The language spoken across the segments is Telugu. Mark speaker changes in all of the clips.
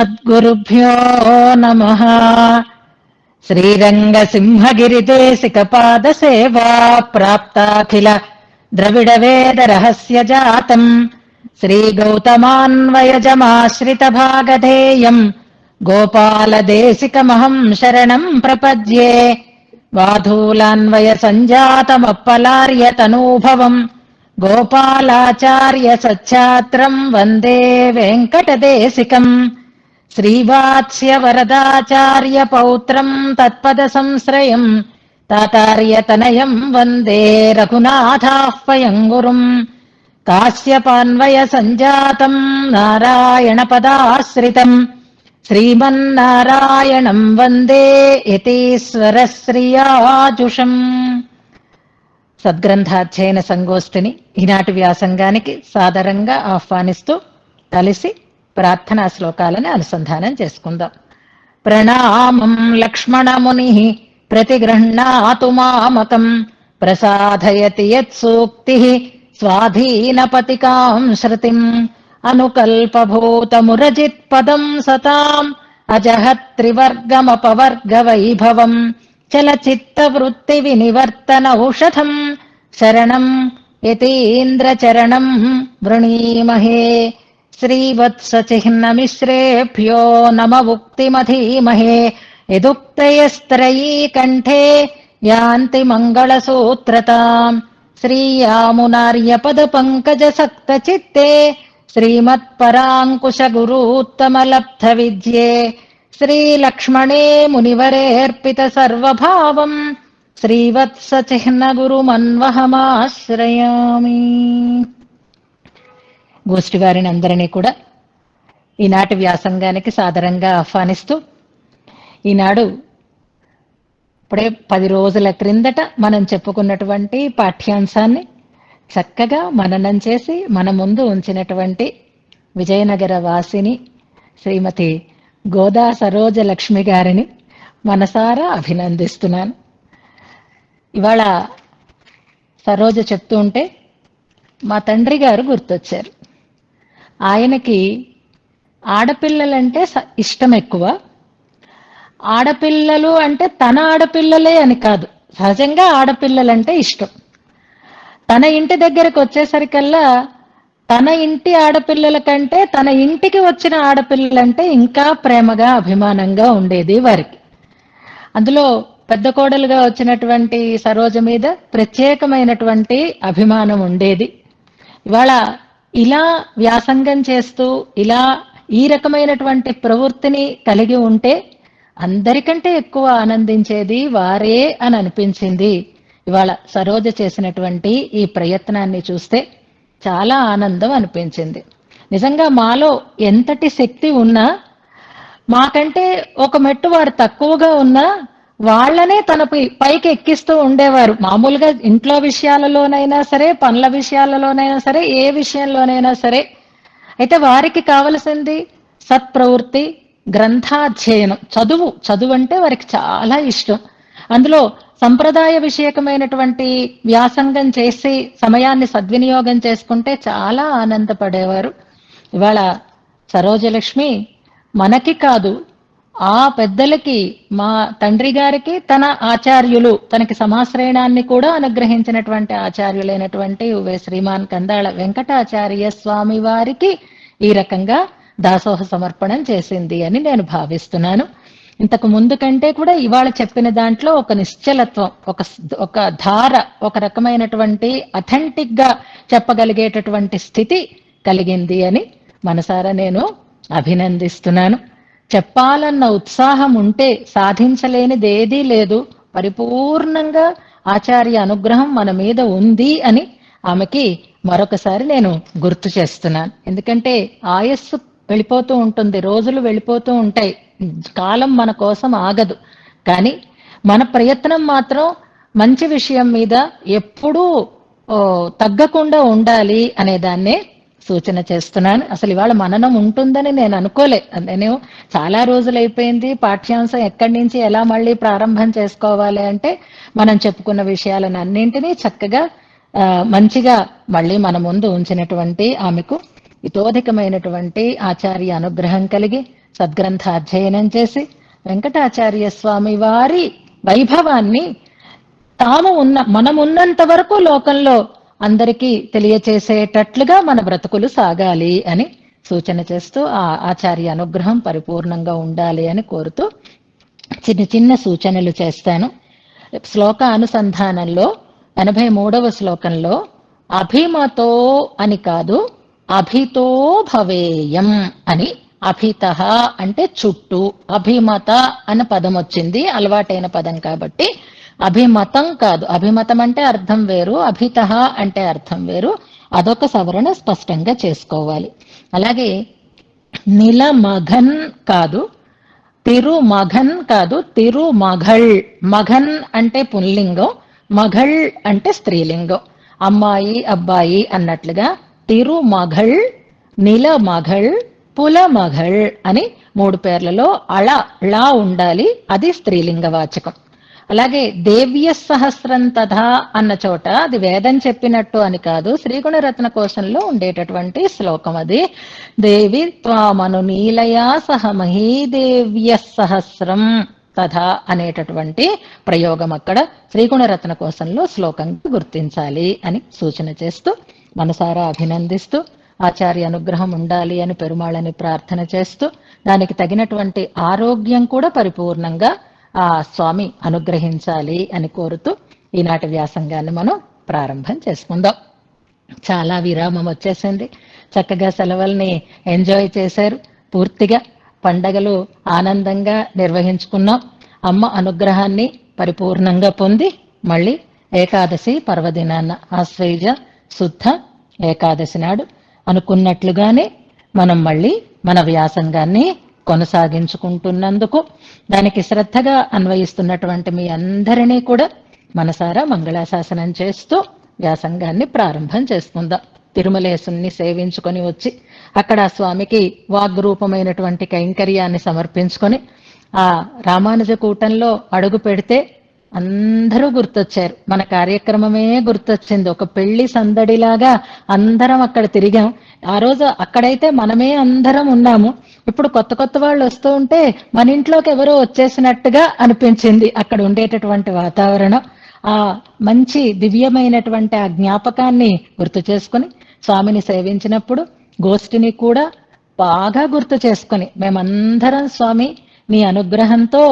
Speaker 1: సద్గురుభ్యో నమః. శ్రీరంగసింహగిరిదేశికపాదసేవా ప్రాప్తాఖిల ద్రవిడవేదరహస్యజాతం శ్రీగౌతమాన్వయజమాశ్రితభాగధేయం గోపాలదేశికమహం శరణం ప్రపద్యే. వాధూలాన్వయసञ्जातमप्पलार्यतनूभवम् గోపాలాచార్య సచ్ఛాత్రం వందే వెంకటదేశికం. శ్రీవాత్స్య వరదాచార్య పౌత్రం తత్పద సంశ్రయం తాతార్యతనయం వందే రఘునాథాహ్వయం గురుం. కాశ్యపాన్వయ సంజాతం నారాయణ పదాశ్రితం శ్రీమన్నారాయణం వందే యతీశ్వర శ్రియాజుషం. సద్గ్రంథాధ్యయన సంగోష్ఠిని ఈనాటి వ్యాసంగానికి సాదరంగా ఆహ్వానిస్తూ కలిసి ప్రార్థనా శ్లోకాలను అనుసంధానం చేసుకుందాం. ప్రణామం లక్ష్మణముని ప్రతిగృహ్ణాతు మామకం ప్రసాదయతి యత్సూక్తి స్వాధీనపతికాం శృతిం అనుకల్పభూతమురజిత్ పదం సతాం అజహత్రివర్గమపవర్గ వైభవం చలచిత్తవృత్తి వినివర్తన ఔషధం శరణం యతీంద్రచరణం వృణీమహే. శ్రీవత్సచిహ్నమిశ్రేభ్యో నమ ఉక్తిమధీమహే యదుక్తయస్త్రయీ కంఠే యాంతి మంగళసూత్రతాం. శ్రీయామునార్యపద పంకజ సక్త చిత్తే శ్రీమత్పరాంకుశ గురూత్తమలబ్ధ విద్యే శ్రీలక్ష్మణే మునివరేర్పిత సర్వభావం శ్రీవత్సచిహ్న గురుమన్వహమాశ్రయామి. గోష్ఠి వారిని అందరినీ కూడా ఈనాటి వ్యాసంగానికి సాదరంగా ఆహ్వానిస్తూ, ఈనాడు ఇప్పుడే 10 రోజుల క్రిందట మనం చెప్పుకున్నటువంటి పాఠ్యాంశాన్ని చక్కగా మననం చేసి మన ముందు ఉంచినటువంటి విజయనగర వాసిని శ్రీమతి గోదా సరోజ లక్ష్మి గారిని మనసారా అభినందిస్తున్నాను. ఇవాళ సరోజ చెప్తూ ఉంటే మా తండ్రి గారు గుర్తొచ్చారు. ఆయనకి ఆడపిల్లలంటే ఇష్టం ఎక్కువ. ఆడపిల్లలు అంటే తన ఆడపిల్లలే అని కాదు, సహజంగా ఆడపిల్లలంటే ఇష్టం. తన ఇంటి దగ్గరకు వచ్చేసరికల్లా తన ఇంటి ఆడపిల్లల కంటే తన ఇంటికి వచ్చిన ఆడపిల్లలంటే ఇంకా ప్రేమగా అభిమానంగా ఉండేది వారికి. అందులో పెద్ద కోడలుగా వచ్చినటువంటి సరోజ మీద ప్రత్యేకమైనటువంటి అభిమానం ఉండేది. ఇవాళ ఇలా వ్యాసంగం చేస్తూ ఇలా ఈ రకమైనటువంటి ప్రవృత్తిని కలిగి ఉంటే అందరికంటే ఎక్కువ ఆనందించేది వారే అని అనిపించింది. ఇవాళ సరోజ చేసినటువంటి ఈ ప్రయత్నాన్ని చూస్తే చాలా ఆనందం అనిపించింది. నిజంగా మాలో ఎంతటి శక్తి ఉన్నా, మాకంటే ఒక మెట్టు వారు తక్కువగా ఉన్నా వాళ్లనే తన పైకి ఎక్కిస్తూ ఉండేవారు. మామూలుగా ఇంట్లో విషయాలలోనైనా సరే, పనుల విషయాలలోనైనా సరే, ఏ విషయంలోనైనా సరే. అయితే వారికి కావలసింది సత్ప్రవృత్తి, గ్రంథాధ్యయనం, చదువు అంటే వారికి చాలా ఇష్టం. అందులో సంప్రదాయ విషయకమైనటువంటి వ్యాసంగం చేసి సమయాన్ని సద్వినియోగం చేసుకుంటే చాలా ఆనందపడేవారు. ఇవాళ సరోజలక్ష్మి మనకి కాదు, ఆ పెద్దలకి, మా తండ్రి గారికి తన ఆచార్యులు, తనకి సమాశ్రయణాన్ని కూడా అనుగ్రహించినటువంటి ఆచార్యులైనటువంటి ఉవే శ్రీమాన్ కందాళ వెంకటాచార్య స్వామి వారికి ఈ రకంగా దాసోహ సమర్పణం చేసింది అని నేను భావిస్తున్నాను. ఇంతకు ముందు కంటే కూడా ఇవాళ చెప్పిన దాంట్లో ఒక నిశ్చలత్వం, ఒక ధార, ఒక రకమైనటువంటి అథెంటిక్ గా చెప్పగలిగేటటువంటి స్థితి కలిగింది అని మనసారా నేను అభినందిస్తున్నాను. చెప్పాలన్న ఉత్సాహం ఉంటే సాధించలేనిది ఏదీ లేదు. పరిపూర్ణంగా ఆచార్య అనుగ్రహం మన మీద ఉంది అని ఆమెకి మరొకసారి నేను గుర్తు చేస్తున్నాను. ఎందుకంటే ఆయస్సు వెళ్ళిపోతూ ఉంటుంది, రోజులు వెళ్ళిపోతూ ఉంటాయి, కాలం మన కోసం ఆగదు. కానీ మన ప్రయత్నం మాత్రం మంచి విషయం మీద ఎప్పుడూ తగ్గకుండా ఉండాలి అనే దాన్నే సూచన చేస్తున్నాను. అసలు ఇవాళ మననం ఉంటుందని నేను అనుకోలే. నేను చాలా రోజులు అయిపోయింది, పాఠ్యాంశం ఎక్కడి నుంచి ఎలా మళ్ళీ ప్రారంభం చేసుకోవాలి అంటే మనం చెప్పుకున్న విషయాలను అన్నింటినీ చక్కగా మంచిగా మళ్ళీ మన ముందు ఉంచినటువంటి ఆమెకు ఇతోధికమైనటువంటి ఆచార్య అనుగ్రహం కలిగి సద్గ్రంథాధ్యయనం చేసి వెంకటాచార్య స్వామి వారి వైభవాన్ని మనమున్నంత వరకు లోకంలో అందరికీ తెలియచేసేటట్లుగా మన బ్రతుకులు సాగాలి అని సూచన చేస్తూ ఆ ఆచార్య అనుగ్రహం పరిపూర్ణంగా ఉండాలి అని కోరుతూ చిన్న చిన్న సూచనలు చేస్తాను. శ్లోక అనుసంధానంలో 83వ శ్లోకంలో అభిమతో అని కాదు, అభితో భవేయం అని, అభిత అంటే చుట్టూ, అభిమత అన్న పదం వచ్చింది, అలవాటైన పదం కాబట్టి అభిమతం కాదు. అభిమతం అంటే అర్థం వేరు, అభిత అంటే అర్థం వేరు. అదొక సవరణ స్పష్టంగా చేసుకోవాలి. అలాగే నిలమఘన్ కాదు, తిరుమఘన్ కాదు, తిరుమఘళ్. మఘన్ అంటే పుల్లింగం, మఘళ్ అంటే స్త్రీలింగం, అమ్మాయి అబ్బాయి అన్నట్లుగా తిరుమఘళ్, నిలమఘళ్, పులమఘళ్ అని 3 పేర్లలో ళ ఉండాలి, అది స్త్రీలింగ వాచకం. అలాగే దేవ్య సహస్రం తథా అన్న చోట అది వేదం చెప్పినట్టు అని కాదు, శ్రీగుణరత్న కోశంలో ఉండేటటువంటి శ్లోకం అది. దేవి త్వామను నీలయా సహ మహీదేవ్య సహస్రం తథా అనేటటువంటి ప్రయోగం అక్కడ శ్రీగుణరత్న కోశంలో శ్లోకం గుర్తించాలి అని సూచన చేస్తూ మనసారా అభినందిస్తూ ఆచార్య అనుగ్రహం ఉండాలి అని పెరుమాళని ప్రార్థన చేస్తూ దానికి తగినటువంటి ఆరోగ్యం కూడా పరిపూర్ణంగా ఆ స్వామి అనుగ్రహించాలి అని కోరుతూ ఈనాటి వ్యాసంగాన్ని మనం ప్రారంభం చేసుకుందాం. చాలా విరామం వచ్చేసింది, చక్కగా సెలవుల్ని ఎంజాయ్ చేశారు, పూర్తిగా పండగలు ఆనందంగా నిర్వహించుకున్నాం. అమ్మ అనుగ్రహాన్ని పరిపూర్ణంగా పొంది మళ్ళీ ఏకాదశి పర్వదినాన్న ఆశ్వయుజ శుద్ధ ఏకాదశి నాడు అనుకున్నట్లుగానే మనం మళ్ళీ మన వ్యాసంగాన్ని కొనసాగించుకుంటున్నందుకు దానికి శ్రద్ధగా అన్వయిస్తున్నటువంటి మీ అందరినీ కూడా మనసారా మంగళాశాసనం చేస్తూ వ్యాసంగాన్ని ప్రారంభం చేసుకుందాం. తిరుమలేశుణ్ణి సేవించుకొని వచ్చి అక్కడ స్వామికి వాగ్రూపమైనటువంటి కైంకర్యాన్ని సమర్పించుకొని ఆ రామానుజ కూటంలో అడుగు పెడితే అందరూ గుర్తొచ్చారు. మన కార్యక్రమమే గుర్తొచ్చింది. ఒక పెళ్లి సందడిలాగా అందరం అక్కడ తిరిగాం. ఆ రోజు అక్కడైతే మనమే అందరం ఉన్నాము. ఇప్పుడు కొత్త కొత్త వాళ్ళు వస్తూ ఉంటే మన ఇంట్లోకి ఎవరో వచ్చేసినట్టుగా అనిపించింది అక్కడ ఉండేటటువంటి వాతావరణం. ఆ మంచి దివ్యమైనటువంటి ఆ జ్ఞాపకాన్ని గుర్తు చేసుకుని స్వామిని సేవించినప్పుడు గోష్ఠిని కూడా బాగా గుర్తు చేసుకుని మేమందరం స్వామి నీ అనుగ్రహంతో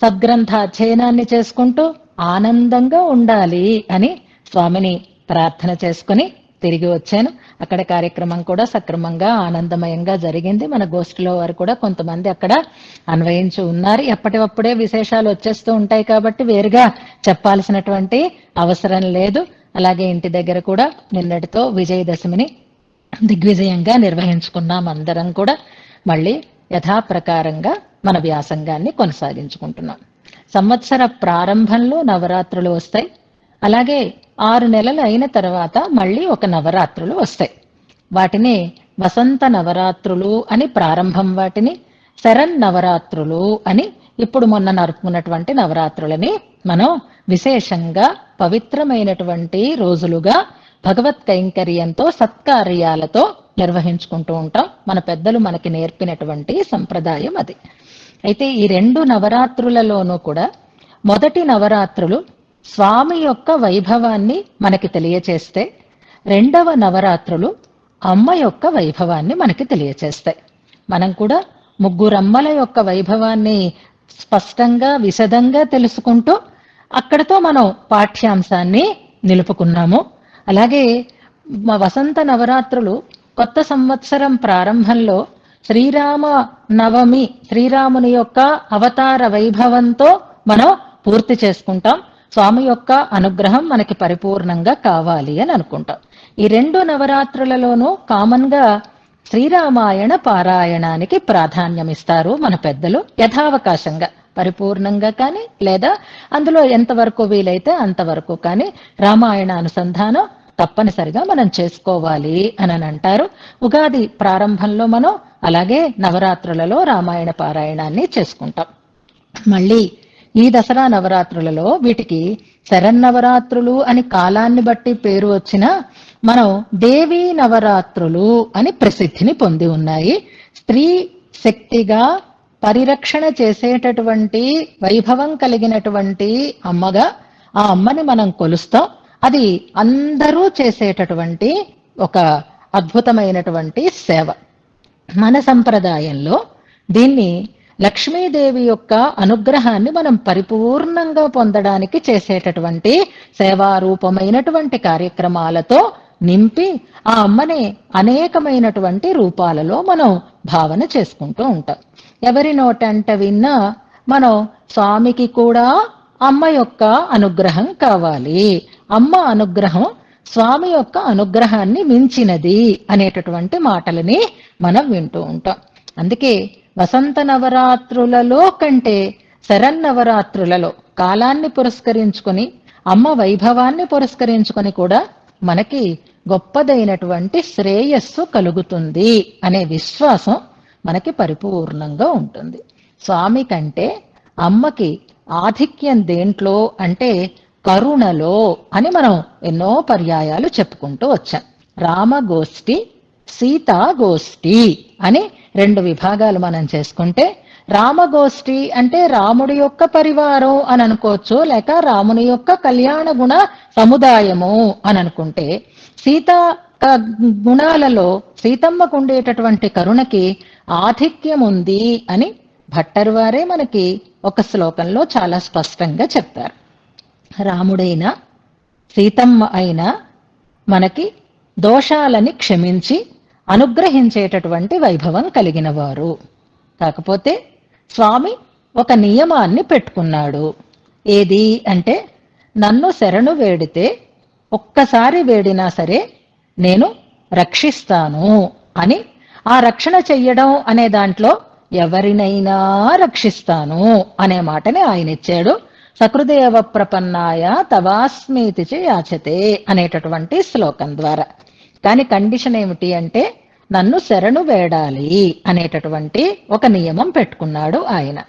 Speaker 1: సద్గ్రంథ అధ్యయనాన్ని చేసుకుంటూ ఆనందంగా ఉండాలి అని స్వామిని ప్రార్థన చేసుకుని తిరిగి వచ్చాను. అక్కడ కార్యక్రమం కూడా సక్రమంగా ఆనందమయంగా జరిగింది. మన గోష్ఠిలో వారు కూడా కొంతమంది అక్కడ అన్వయించి ఉన్నారు. ఎప్పటికప్పుడే విశేషాలు వచ్చేస్తూ ఉంటాయి కాబట్టి వేరుగా చెప్పాల్సినటువంటి అవసరం లేదు. అలాగే ఇంటి దగ్గర కూడా నిన్నటితో విజయదశమిని దిగ్విజయంగా నిర్వహించుకున్నాం. అందరం కూడా మళ్ళీ యథాప్రకారంగా మన వ్యాసంగాన్ని కొనసాగించుకుంటున్నాం. సంవత్సర ప్రారంభంలో నవరాత్రులు వస్తాయి. అలాగే 6 నెలలు అయిన తర్వాత మళ్ళీ ఒక నవరాత్రులు వస్తాయి. వాటిని వసంత నవరాత్రులు అని ప్రారంభం, వాటిని శరణ్ నవరాత్రులు అని ఇప్పుడు మొన్న నరుపుకున్నటువంటి నవరాత్రులని మనం విశేషంగా పవిత్రమైనటువంటి రోజులుగా భగవత్ కైంకర్యంతో సత్కార్యాలతో నిర్వహించుకుంటూ ఉంటాం. మన పెద్దలు మనకి నేర్పినటువంటి సంప్రదాయం అది. అయితే ఈ 2 నవరాత్రులలోనూ కూడా మొదటి నవరాత్రులు స్వామి యొక్క వైభవాన్ని మనకి తెలియచేస్తే, 2వ నవరాత్రులు అమ్మ యొక్క వైభవాన్ని మనకి తెలియచేస్తాయి. మనం కూడా ముగ్గురమ్మల యొక్క వైభవాన్ని స్పష్టంగా విశదంగా తెలుసుకుంటూ అక్కడితో మనం పాఠ్యాంశాన్ని నిలుపుకున్నాము. అలాగే వసంత నవరాత్రులు కొత్త సంవత్సరం ప్రారంభంలో శ్రీరామ నవమి, శ్రీరాముని యొక్క అవతార వైభవంతో మనం పూర్తి చేసుకుంటాం. స్వామి యొక్క అనుగ్రహం మనకి పరిపూర్ణంగా కావాలి అని అనుకుంటాం. ఈ 2 నవరాత్రులలోనూ కామన్ గా శ్రీరామాయణ పారాయణానికి ప్రాధాన్యం ఇస్తారు మన పెద్దలు. యథావకాశంగా పరిపూర్ణంగా కానీ లేదా అందులో ఎంతవరకు వీలైతే అంతవరకు కానీ రామాయణ అనుసంధానం తప్పనిసరిగా మనం చేసుకోవాలి అని అంటారు. ఉగాది ప్రారంభంలో మనం అలాగే నవరాత్రులలో రామాయణ పారాయణాన్ని చేసుకుంటాం. మళ్ళీ ఈ దసరా నవరాత్రులలో వీటికి శరన్నవరాత్రులు అని కాలాన్ని బట్టి పేరు వచ్చినా మనం దేవీ నవరాత్రులు అని ప్రసిద్ధిని పొంది ఉన్నాయి. స్త్రీ శక్తిగా పరిరక్షణ చేసేటటువంటి వైభవం కలిగినటువంటి అమ్మగా ఆ అమ్మని మనం కొలుస్తాం. అది అందరూ చేసేటటువంటి ఒక అద్భుతమైనటువంటి సేవ. మన సంప్రదాయంలో దీన్ని లక్ష్మీదేవి యొక్క అనుగ్రహాన్ని మనం పరిపూర్ణంగా పొందడానికి చేసేటటువంటి సేవారూపమైనటువంటి కార్యక్రమాలతో నింపి ఆ అమ్మని అనేకమైనటువంటి రూపాలలో మనం భావన చేసుకుంటూ ఉంటాం. ఎవరి నోటంట విన్నా మనం స్వామికి కూడా అమ్మ యొక్క అనుగ్రహం కావాలి, అమ్మ అనుగ్రహం స్వామి యొక్క అనుగ్రహాన్ని మించినది అనేటటువంటి మాటలని మనం వింటూ ఉంటాం. అందుకే వసంత నవరాత్రులలో కంటే శరన్నవరాత్రులలో కాలాన్ని పురస్కరించుకొని అమ్మ వైభవాన్ని పురస్కరించుకొని కూడా మనకి గొప్పదైనటువంటి శ్రేయస్సు కలుగుతుంది అనే విశ్వాసం మనకి పరిపూర్ణంగా ఉంటుంది. స్వామి కంటే అమ్మకి ఆధిక్యం దేంట్లో అంటే కరుణలో అని మనం ఎన్నో పర్యాయాలు చెప్పుకుంటూ వచ్చాం. రామగోష్ఠి సీతాగోష్ఠి అని 2 విభాగాలు మనం చేసుకుంటే, రామగోష్ఠి అంటే రాముడి యొక్క పరివారం అని అనుకోవచ్చు, లేక రాముని యొక్క కళ్యాణ గుణ సముదాయము అని అనుకుంటే, సీతా గుణాలలో సీతమ్మకు ఉండేటటువంటి కరుణకి ఆధిక్యం ఉంది అని భట్టరు వారే మనకి ఒక శ్లోకంలో చాలా స్పష్టంగా చెప్తారు. రాముడైనా సీతమ్మ అయినా మనకి దోషాలని క్షమించి అనుగ్రహించేటటువంటి వైభవం కలిగిన వారు. కాకపోతే స్వామి ఒక నియమాన్ని పెట్టుకున్నాడు. ఏది అంటే, నన్ను శరణు వేడితే ఒక్కసారి వేడినా సరే నేను రక్షిస్తాను అని. ఆ రక్షణ చెయ్యడం అనే దాంట్లో ఎవరినైనా రక్షిస్తాను అనే మాటని ఆయన ఇచ్చాడు. సకృదేవ ప్రపన్నాయ తవాస్మీతి యాచతే అనేటటువంటి శ్లోకం ద్వారా. కానీ కండిషన్ ఏమిటి అంటే, నన్ను శరణు వేడాలి అనేటటువంటి ఒక నియమం పెట్టుకున్నాడు ఆయన.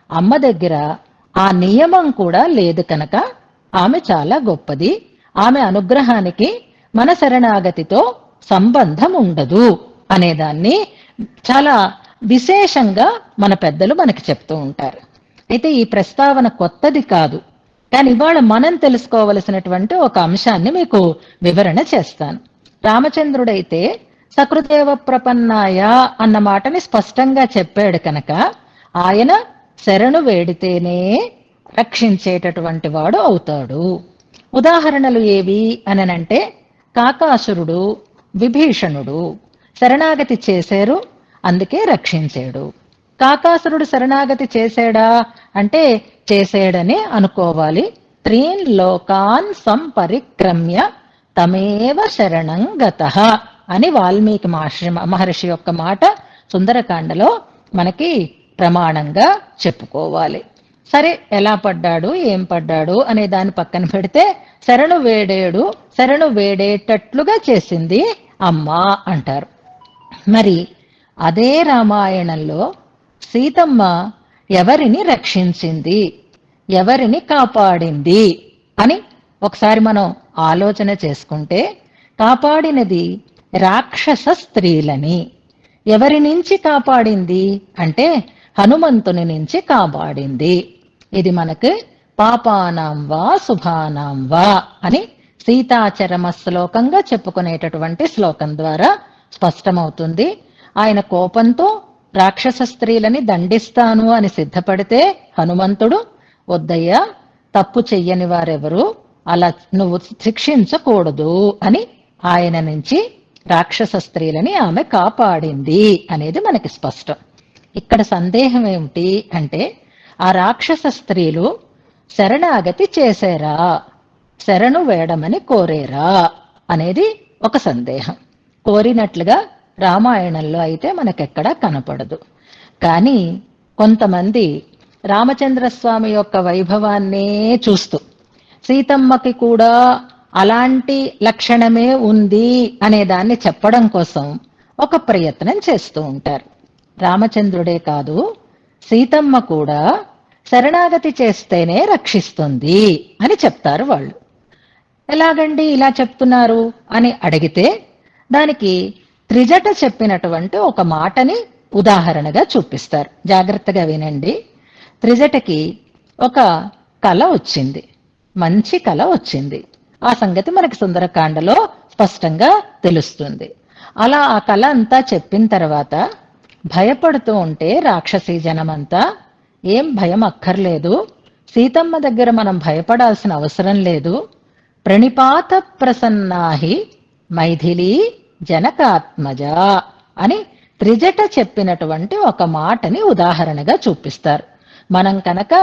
Speaker 1: అమ్మ దగ్గర ఆ నియమం కూడా లేదు కనుక ఆమె చాలా గొప్పది. ఆమె అనుగ్రహానికి మన శరణాగతితో సంబంధం ఉండదు అనేదాన్ని చాలా విశేషంగా మన పెద్దలు మనకి చెప్తూ ఉంటారు. అయితే ఈ ప్రస్తావన కొత్తది కాదు, కానీ ఇవాళ మనం తెలుసుకోవలసినటువంటి ఒక అంశాన్ని మీకు వివరణ చేస్తాను. రామచంద్రుడైతే సకృదేవ ప్రపన్నాయ అన్న మాటని స్పష్టంగా చెప్పాడు కనుక ఆయన శరణు వేడితేనే రక్షించేటటువంటి వాడు అవుతాడు. ఉదాహరణలు ఏవి అనంటే, కాకాసురుడు, విభీషణుడు శరణాగతి చేశారు, అందుకే రక్షించాడు. కాకాసురుడు శరణాగతి చేశాడా అంటే చేశాడని అనుకోవాలి. 3 లోకాన్ సంపరిక్రమ్య తమేవ శరణం గతః అని వాల్మీకి మహర్షి యొక్క మాట సుందరకాండలో మనకి ప్రమాణంగా చెప్పుకోవాలి. సరే, ఎలా పడ్డాడు, ఏం పడ్డాడు అనే దాన్ని పక్కన పెడితే, శరణు వేడేడు, శరణు వేడేటట్లుగా చేసింది అమ్మ అంటారు. మరి అదే రామాయణంలో సీతమ్మ ఎవరిని రక్షించింది, ఎవరిని కాపాడింది అని ఒకసారి మనం ఆలోచన చేసుకుంటే, కాపాడినది రాక్షస స్త్రీలని. ఎవరి నుంచి కాపాడింది అంటే హనుమంతుని నుంచి కాపాడింది. ఇది మనకి పాపానాం వా శుభానాం వా అని సీతాచరమ శ్లోకంగా చెప్పుకునేటటువంటి శ్లోకం ద్వారా స్పష్టమవుతుంది. ఆయన కోపంతో రాక్షస స్త్రీలని దండిస్తాను అని సిద్ధపడితే హనుమంతుడు, వద్దయ్యా, తప్పు చెయ్యని వారెవరు, అలా నువ్వు శిక్షించకూడదు అని ఆయన నుంచి రాక్షస స్త్రీలని ఆమె కాపాడింది అనేది మనకి స్పష్టం. ఇక్కడ సందేహం ఏమిటి అంటే, ఆ రాక్షస స్త్రీలు శరణాగతి చేశారా, శరణు వేడమని కోరేరా అనేది ఒక సందేహం. కోరినట్లుగా రామాయణంలో అయితే మనకెక్కడా కనపడదు. కానీ కొంతమంది రామచంద్రస్వామి యొక్క వైభవాన్నే చూస్తూ సీతమ్మకి కూడా అలాంటి లక్షణమే ఉంది అనే దాన్ని చెప్పడం కోసం ఒక ప్రయత్నం చేస్తూ ఉంటారు. రామచంద్రుడే కాదు, సీతమ్మ కూడా శరణాగతి చేస్తేనే రక్షిస్తుంది అని చెప్తారు వాళ్ళు. ఎలాగండి ఇలా చెప్తున్నారు అని అడిగితే, దానికి త్రిజట చెప్పినటువంటి ఒక మాటని ఉదాహరణగా చూపిస్తారు. జాగ్రత్తగా వినండి. త్రిజటకి ఒక కళ వచ్చింది, మంచి కళ వచ్చింది. ఆ సంగతి మనకి సుందరకాండలో స్పష్టంగా తెలుస్తుంది. అలా ఆ కళ అంతా చెప్పిన తర్వాత భయపడుతూ ఉంటే రాక్షసీ జనమంతా, ఏం భయం అక్కర్లేదు, సీతమ్మ దగ్గర మనం భయపడాల్సిన అవసరం లేదు, ప్రణిపాత ప్రసన్నాహి మైథిలి జనకాత్మజ అని త్రిజట చెప్పినటువంటి ఒక మాటని ఉదాహరణగా చూపిస్తారు. మనం కనుక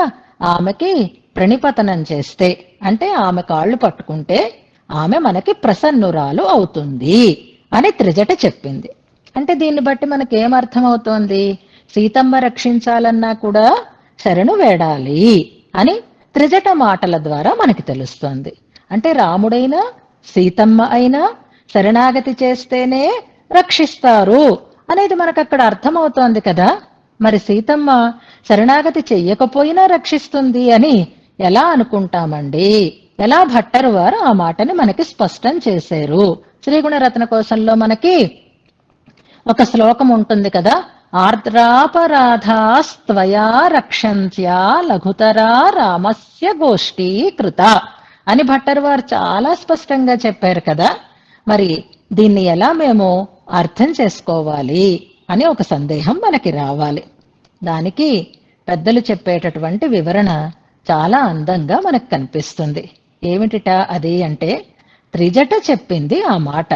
Speaker 1: ఆమెకి ప్రణిపతనం చేస్తే, అంటే ఆమె కాళ్ళు పట్టుకుంటే ఆమె మనకి ప్రసన్నురాలు అవుతుంది అని త్రిజట చెప్పింది. అంటే దీన్ని బట్టి మనకేమర్థమవుతోంది? సీతమ్మ రక్షించాలన్నా కూడా శరణు వేడాలి అని త్రిజట మాటల ద్వారా మనకి తెలుస్తోంది. అంటే రాముడైనా సీతమ్మ అయినా శరణాగతి చేస్తేనే రక్షిస్తారు అనేది మనకు అక్కడ అర్థమవుతోంది కదా. మరి సీతమ్మ శరణాగతి చెయ్యకపోయినా రక్షిస్తుంది అని ఎలా అనుకుంటామండి? ఎలా భట్టరు వారు ఆ మాటని మనకి స్పష్టం చేశారు. శ్రీగుణరత్న కోశంలో మనకి ఒక శ్లోకం ఉంటుంది కదా, ఆర్ద్రాపరాధాస్త్వయా రక్షంత్యా లఘుతరా రామస్య గోష్ఠీ కృత అని భట్టరు వారు చాలా స్పష్టంగా చెప్పారు కదా. మరి దీన్ని ఎలా మేము అర్థం చేసుకోవాలి అని ఒక సందేహం మనకి రావాలి. దానికి పెద్దలు చెప్పేటటువంటి వివరణ చాలా అందంగా మనకు కనిపిస్తుంది. ఏమిటిట అది అంటే, త్రిజట చెప్పింది ఆ మాట,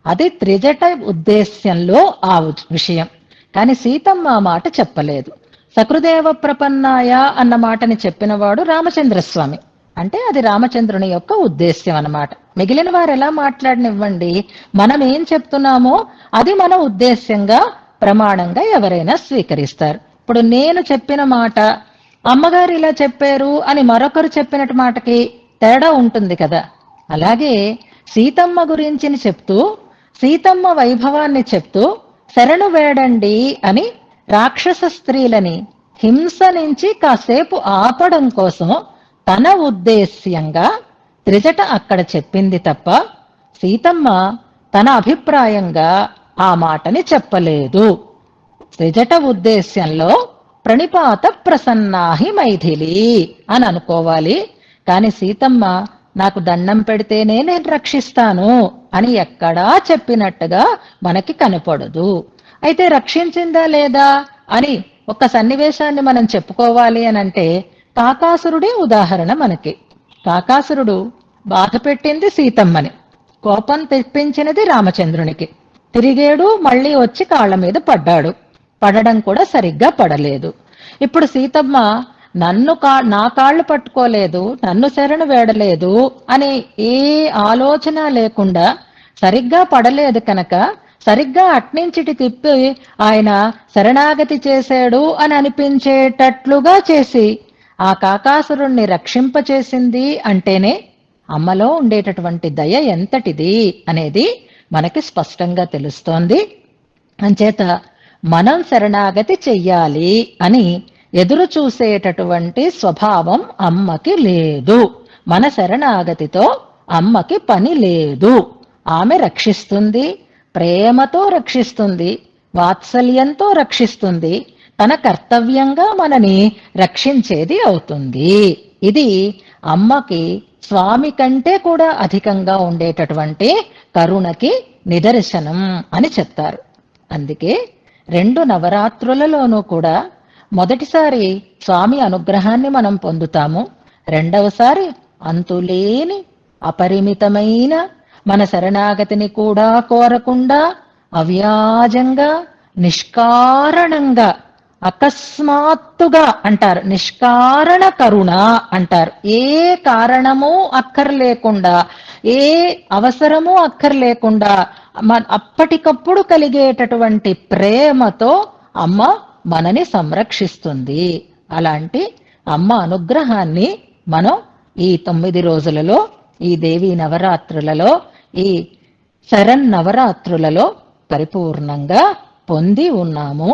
Speaker 1: అది త్రిజట ఉద్దేశ్యంలో ఆ విషయం. కానీ సీతమ్మ ఆ మాట చెప్పలేదు. సకృదేవ ప్రపన్నాయ అన్న మాటని చెప్పినవాడు రామచంద్రస్వామి. అంటే అది రామచంద్రుని యొక్క ఉద్దేశ్యం అన్నమాట. మిగిలిన వారు ఎలా మాట్లాడనివ్వండి, మనం ఏం చెప్తున్నామో అది మన ఉద్దేశ్యంగా ప్రమాణంగా ఎవరైనా స్వీకరిస్తారు. ఇప్పుడు నేను చెప్పిన మాట అమ్మగారు ఇలా చెప్పారు అని మరొకరు చెప్పినట్టు మాటకి తేడా ఉంటుంది కదా. అలాగే సీతమ్మ గురించి చెప్తూ, సీతమ్మ వైభవాన్ని చెప్తూ శరణు వేడండి అని రాక్షస స్త్రీలని హింస నుంచి కాసేపు ఆపడం కోసం తన ఉద్దేశ్యంగా త్రిజట అక్కడ చెప్పింది తప్ప సీతమ్మ తన అభిప్రాయంగా ఆ మాటని చెప్పలేదు. త్రిజట ఉద్దేశ్యంలో ప్రణిపాత ప్రసన్నాహి మైథిలి అని అనుకోవాలి. కాని సీతమ్మ నాకు దండం పెడితేనే నేను రక్షిస్తాను అని ఎక్కడా చెప్పినట్టుగా మనకి కనపడదు. అయితే రక్షించిందా లేదా అని ఒక సన్నివేశాన్ని మనం చెప్పుకోవాలి అని అంటే కాకాసురుడే ఉదాహరణ మనకి. కాకాసురుడు బాధ పెట్టింది సీతమ్మని, కోపం తెప్పించినది రామచంద్రునికి. తిరిగేడు, మళ్ళీ వచ్చి కాళ్ల మీద పడ్డాడు. పడడం కూడా సరిగ్గా పడలేదు. ఇప్పుడు సీతమ్మ నా కాళ్ళు పట్టుకోలేదు, నన్ను శరణు వేడలేదు అనే ఏ ఆలోచన లేకుండా సరిగ్గా పడలేదు కనుక సరిగ్గా అట్నుంచిటి తిప్పి ఆయన శరణాగతి చేశాడు అని అనిపించేటట్లుగా చేసి ఆ కాకాసురుణ్ణి రక్షింపచేసింది అంటేనే అమ్మలో ఉండేటటువంటి దయ ఎంతటిది అనేది మనకి స్పష్టంగా తెలుస్తోంది. అంచేత మనం శరణాగతి చెయ్యాలి అని ఎదురు చూసేటటువంటి స్వభావం అమ్మకి లేదు. మన శరణాగతితో అమ్మకి పని లేదు. ఆమె రక్షిస్తుంది, ప్రేమతో రక్షిస్తుంది, వాత్సల్యంతో రక్షిస్తుంది, తన కర్తవ్యంగా మనని రక్షించేది అవుతుంది. ఇది అమ్మకి స్వామి కంటే కూడా అధికంగా ఉండేటటువంటి కరుణకి నిదర్శనం అని చెప్తారు. అందుకే 2 నవరాత్రులలోనూ కూడా మొదటిసారి స్వామి అనుగ్రహాన్ని మనం పొందుతాము. రెండవసారి అంతులేని అపరిమితమైన మన శరణాగతిని కూడా కోరకుండా అవ్యాజంగా నిష్కారణంగా అకస్మాత్తుగా అంటారు, నిష్కారణ కరుణ అంటారు. ఏ కారణము అక్కర్లేకుండా, ఏ అవసరము అక్కర్లేకుండా అప్పటికప్పుడు కలిగేటటువంటి ప్రేమతో అమ్మ మనని సంరక్షిస్తుంది. అలాంటి అమ్మ అనుగ్రహాన్ని మనం ఈ 9 రోజులలో, ఈ దేవీ నవరాత్రులలో, ఈ శరన్నవరాత్రులలో పరిపూర్ణంగా పొంది ఉన్నాము.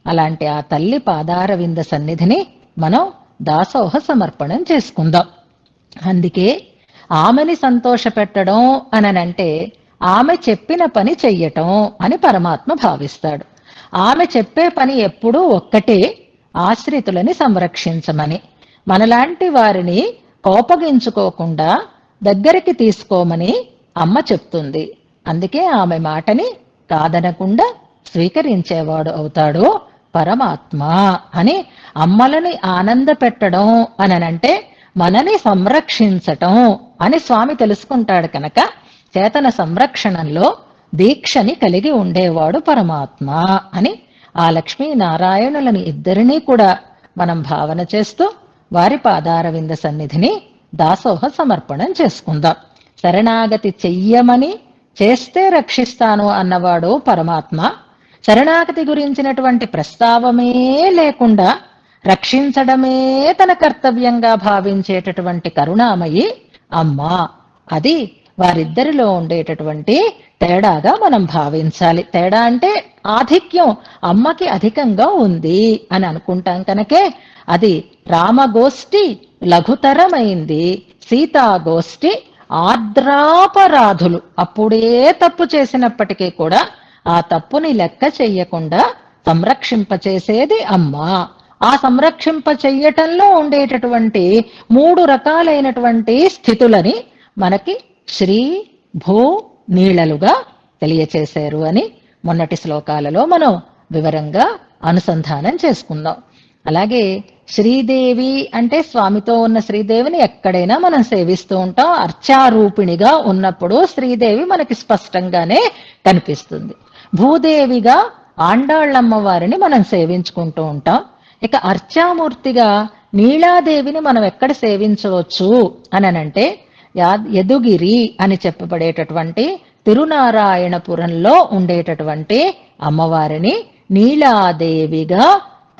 Speaker 1: అలాంటి ఆ తల్లి పాదారవింద సన్నిధిని మనం దాసోహ సమర్పణం చేసుకుందాం. అందుకే ఆమెని సంతోష పెట్టడం అనంటే ఆమె చెప్పిన పని చెయ్యటం అని పరమాత్మ భావిస్తాడు. ఆమె చెప్పే పని ఎప్పుడూ ఒక్కటే, ఆశ్రితులని సంరక్షించమని. మనలాంటి వారిని కోపగించుకోకుండా దగ్గరికి తీసుకోమని అమ్మ చెప్తుంది. అందుకే ఆమె మాటని కాదనకుండా స్వీకరించేవాడు అవుతాడు పరమాత్మ అని. అమ్మలని ఆనంద పెట్టడం అనంటే మనని సంరక్షించటం అని స్వామి తెలుసుకుంటాడు కనుక చేతన సంరక్షణలో దీక్షని కలిగి ఉండేవాడు పరమాత్మ అని ఆ లక్ష్మీనారాయణులని ఇద్దరినీ కూడా మనం భావన చేస్తూ వారి పాదారవింద సన్నిధిని దాసోహ సమర్పణం చేసుకుందాం. శరణాగతి చెయ్యమని చేస్తే రక్షిస్తాను అన్నవాడు పరమాత్మ. శరణాగతి గురించినటువంటి ప్రస్తావమే లేకుండా రక్షించడమే తన కర్తవ్యంగా భావించేటటువంటి కరుణామయి అమ్మ. అది వారిద్దరిలో ఉండేటటువంటి తేడాగా మనం భావించాలి. తేడా అంటే ఆధిక్యం అమ్మకి అధికంగా ఉంది అని అనుకుంటాం కనుకే అది రామగోష్ఠి లఘుతరమైంది, సీతాగోష్ఠి ఆర్ద్రాపరాధులు. అప్పుడే తప్పు చేసినప్పటికీ కూడా ఆ తప్పుని లెక్క చెయ్యకుండా సంరక్షింపచేసేది అమ్మ. ఆ సంరక్షింప చెయ్యటంలో ఉండేటటువంటి 3 రకాలైనటువంటి స్థితులని మనకి శ్రీ భూ నీళ్లలుగా తెలియచేశారు అని మొన్నటి శ్లోకాలలో మనం వివరంగా అనుసంధానం చేసుకుందాం. అలాగే శ్రీదేవి అంటే స్వామితో ఉన్న శ్రీదేవిని ఎక్కడైనా మనం సేవిస్తూ ఉంటాం. అర్చారూపిణిగా ఉన్నప్పుడు శ్రీదేవి మనకి స్పష్టంగానే కనిపిస్తుంది. భూదేవిగా ఆండాళ్ళమ్మ వారిని మనం సేవించుకుంటూ ఉంటాం. ఇక అర్చామూర్తిగా నీలాదేవిని మనం ఎక్కడ సేవించవచ్చు అనంటే యదుగిరి అని చెప్పబడేటటువంటి తిరునారాయణపురంలో ఉండేటటువంటి అమ్మవారిని నీలాదేవిగా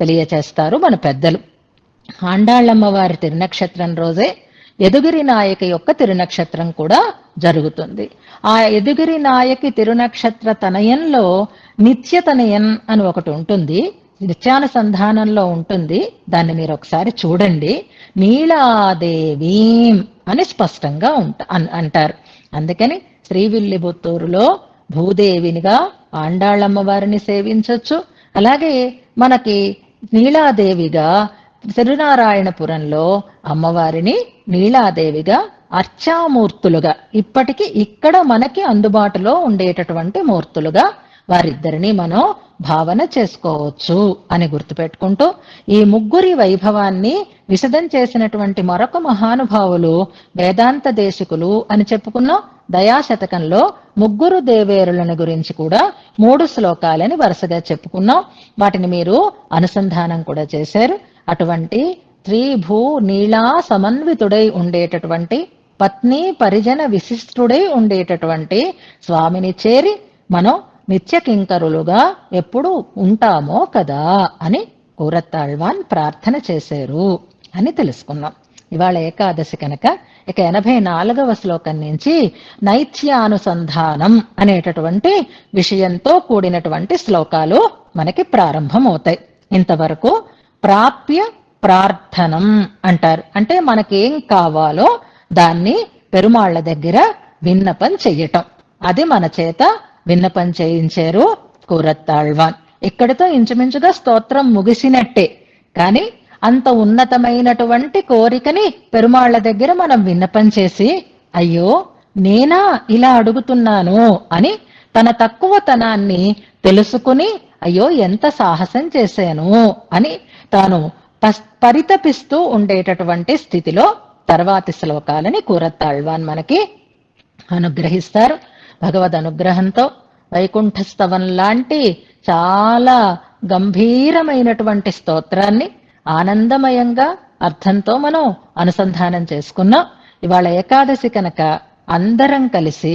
Speaker 1: తెలియచేస్తారు మన పెద్దలు. ఆండాళ్ళమ్మవారి తిరునక్షత్రం రోజే యదుగిరి నాయకి యొక్క తిరునక్షత్రం కూడా జరుగుతుంది. ఆ యదుగిరి నాయకి తిరునక్షత్ర తనయంలో నిత్యతనయన్ అని ఒకటి ఉంటుంది, నిత్యానుసంధానంలో ఉంటుంది. దాన్ని మీరు ఒకసారి చూడండి. నీలాదేవీం అని స్పష్టంగా అంటారు. అందుకని శ్రీవిల్లిపుత్తూరులో భూదేవినిగా ఆండాళ్ళమ్మ వారిని సేవించవచ్చు. అలాగే మనకి నీలాదేవిగా తిరునారాయణపురంలో అమ్మవారిని నీలాదేవిగా అర్చామూర్తులుగా ఇప్పటికీ ఇక్కడ మనకి అందుబాటులో ఉండేటటువంటి మూర్తులుగా వారిద్దరిని మనం భావన చేసుకోవచ్చు అని గుర్తుపెట్టుకుంటూ ఈ ముగ్గురి వైభవాన్ని విశదం చేసినటువంటి మరొక మహానుభావులు వేదాంత దేశికులు అని చెప్పుకున్నాం. దయాశతకంలో ముగ్గురు దేవేరులను గురించి కూడా 3 శ్లోకాలని వరుసగా చెప్పుకున్నాం. వాటిని మీరు అనుసంధానం కూడా చేశారు. అటువంటి త్రిభూ నీళా సమన్వితుడై ఉండేటటువంటి పత్ని పరిజన విశిష్టుడై ఉండేటటువంటి స్వామిని చేరి మనం నిత్య కింకరులుగా ఎప్పుడు ఉంటామో కదా అని కూరత్తాళ్వాన్ ప్రార్థన చేశారు అని తెలుసుకున్నాం. ఇవాళ ఏకాదశి కనుక ఇక 84వ శ్లోకం నుంచి నైత్యానుసంధానం అనేటటువంటి విషయంతో కూడినటువంటి శ్లోకాలు మనకి ప్రారంభమవుతాయి. ఇంతవరకు ప్రాప్య ప్రార్థనం అంటారు. అంటే మనకేం కావాలో దాన్ని పెరుమాళ్ల దగ్గర విన్నపం చెయ్యటం. అది మన చేత విన్నపం చేయించారు కూరత్తాళ్వాన్. ఇక్కడితో ఇంచుమించుగా స్తోత్రం ముగిసినట్టే. కానీ అంత ఉన్నతమైనటువంటి కోరికని పెరుమాళ్ల దగ్గర మనం విన్నపం చేసి అయ్యో నేనా ఇలా అడుగుతున్నాను అని తన తక్కువతనాన్ని తెలుసుకుని అయ్యో ఎంత సాహసం చేశాను అని తాను పరితపిస్తూ ఉండేటటువంటి స్థితిలో తర్వాతి శ్లోకాలని కూరత్తాళ్వాన్ మనకి అనుగ్రహిస్తారు. భగవద్ అనుగ్రహంతో వైకుంఠస్తవం లాంటి చాలా గంభీరమైనటువంటి స్తోత్రాన్ని ఆనందమయంగా అర్థంతో మనం అనుసంధానం చేసుకున్నాం. ఇవాళ ఏకాదశి కనుక అందరం కలిసి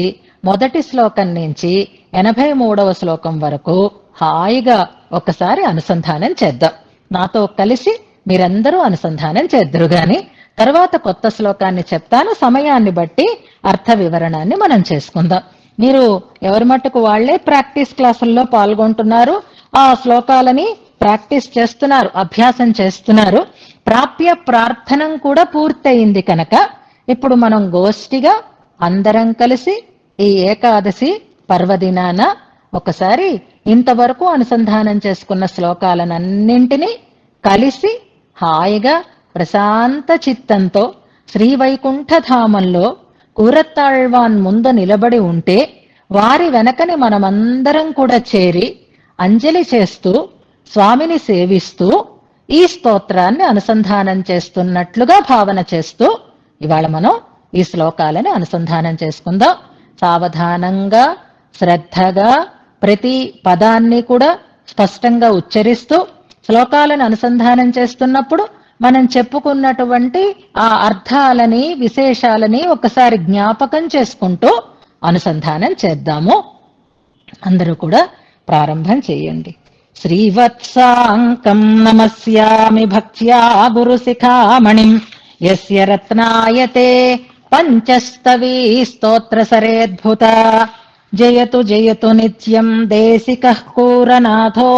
Speaker 1: మొదటి శ్లోకం నుంచి 83వ శ్లోకం వరకు హాయిగా ఒకసారి అనుసంధానం చేద్దాం. నాతో కలిసి మీరందరూ అనుసంధానం చేద్దరు గాని తర్వాత కొత్త శ్లోకాన్ని చెప్తాను. సమయాన్ని బట్టి అర్థ వివరణాన్ని మనం చేసుకుందాం. మీరు ఎవరి మట్టుకు వాళ్లే ప్రాక్టీస్ క్లాసుల్లో పాల్గొంటున్నారు, ఆ శ్లోకాలని ప్రాక్టీస్ చేస్తున్నారు, అభ్యాసం చేస్తున్నారు. ప్రాప్య ప్రార్థనం కూడా పూర్తయింది కనుక ఇప్పుడు మనం గోష్ఠిగా అందరం కలిసి ఈ ఏకాదశి పర్వదినాన ఒకసారి ఇంతవరకు అనుసంధానం చేసుకున్న శ్లోకాలనన్నింటినీ కలిసి హాయిగా ప్రశాంత చిత్తంతో శ్రీవైకుంఠధామంలో కూరత్తాళ్వాన్ ముందు నిలబడి ఉంటే వారి వెనకని మనమందరం కూడా చేరి అంజలి చేస్తూ స్వామిని సేవిస్తూ ఈ స్తోత్రాన్ని అనుసంధానం చేస్తున్నట్లుగా భావన చేస్తూ ఇవాళ మనం ఈ శ్లోకాలని అనుసంధానం చేసుకుందాం. సావధానంగా శ్రద్ధగా ప్రతి పదాన్ని కూడా స్పష్టంగా ఉచ్చరిస్తూ శ్లోకాలను అనుసంధానం చేస్తున్నప్పుడు మనం చెప్పుకున్నటువంటి ఆ అర్థాలని విశేషాలని ఒకసారి జ్ఞాపకం చేసుకుంటూ అనుసంధానం చేద్దాము. అందరూ కూడా ప్రారంభం చేయండి. శ్రీవత్సాంకం నమస్యామి భక్త్యా గురుశిఖామణిం యస్య రత్నాయతే పంచస్తవీ స్తోత్ర సరేద్భుత జయతు జయతు నిత్యం దేశికః కూరనాథో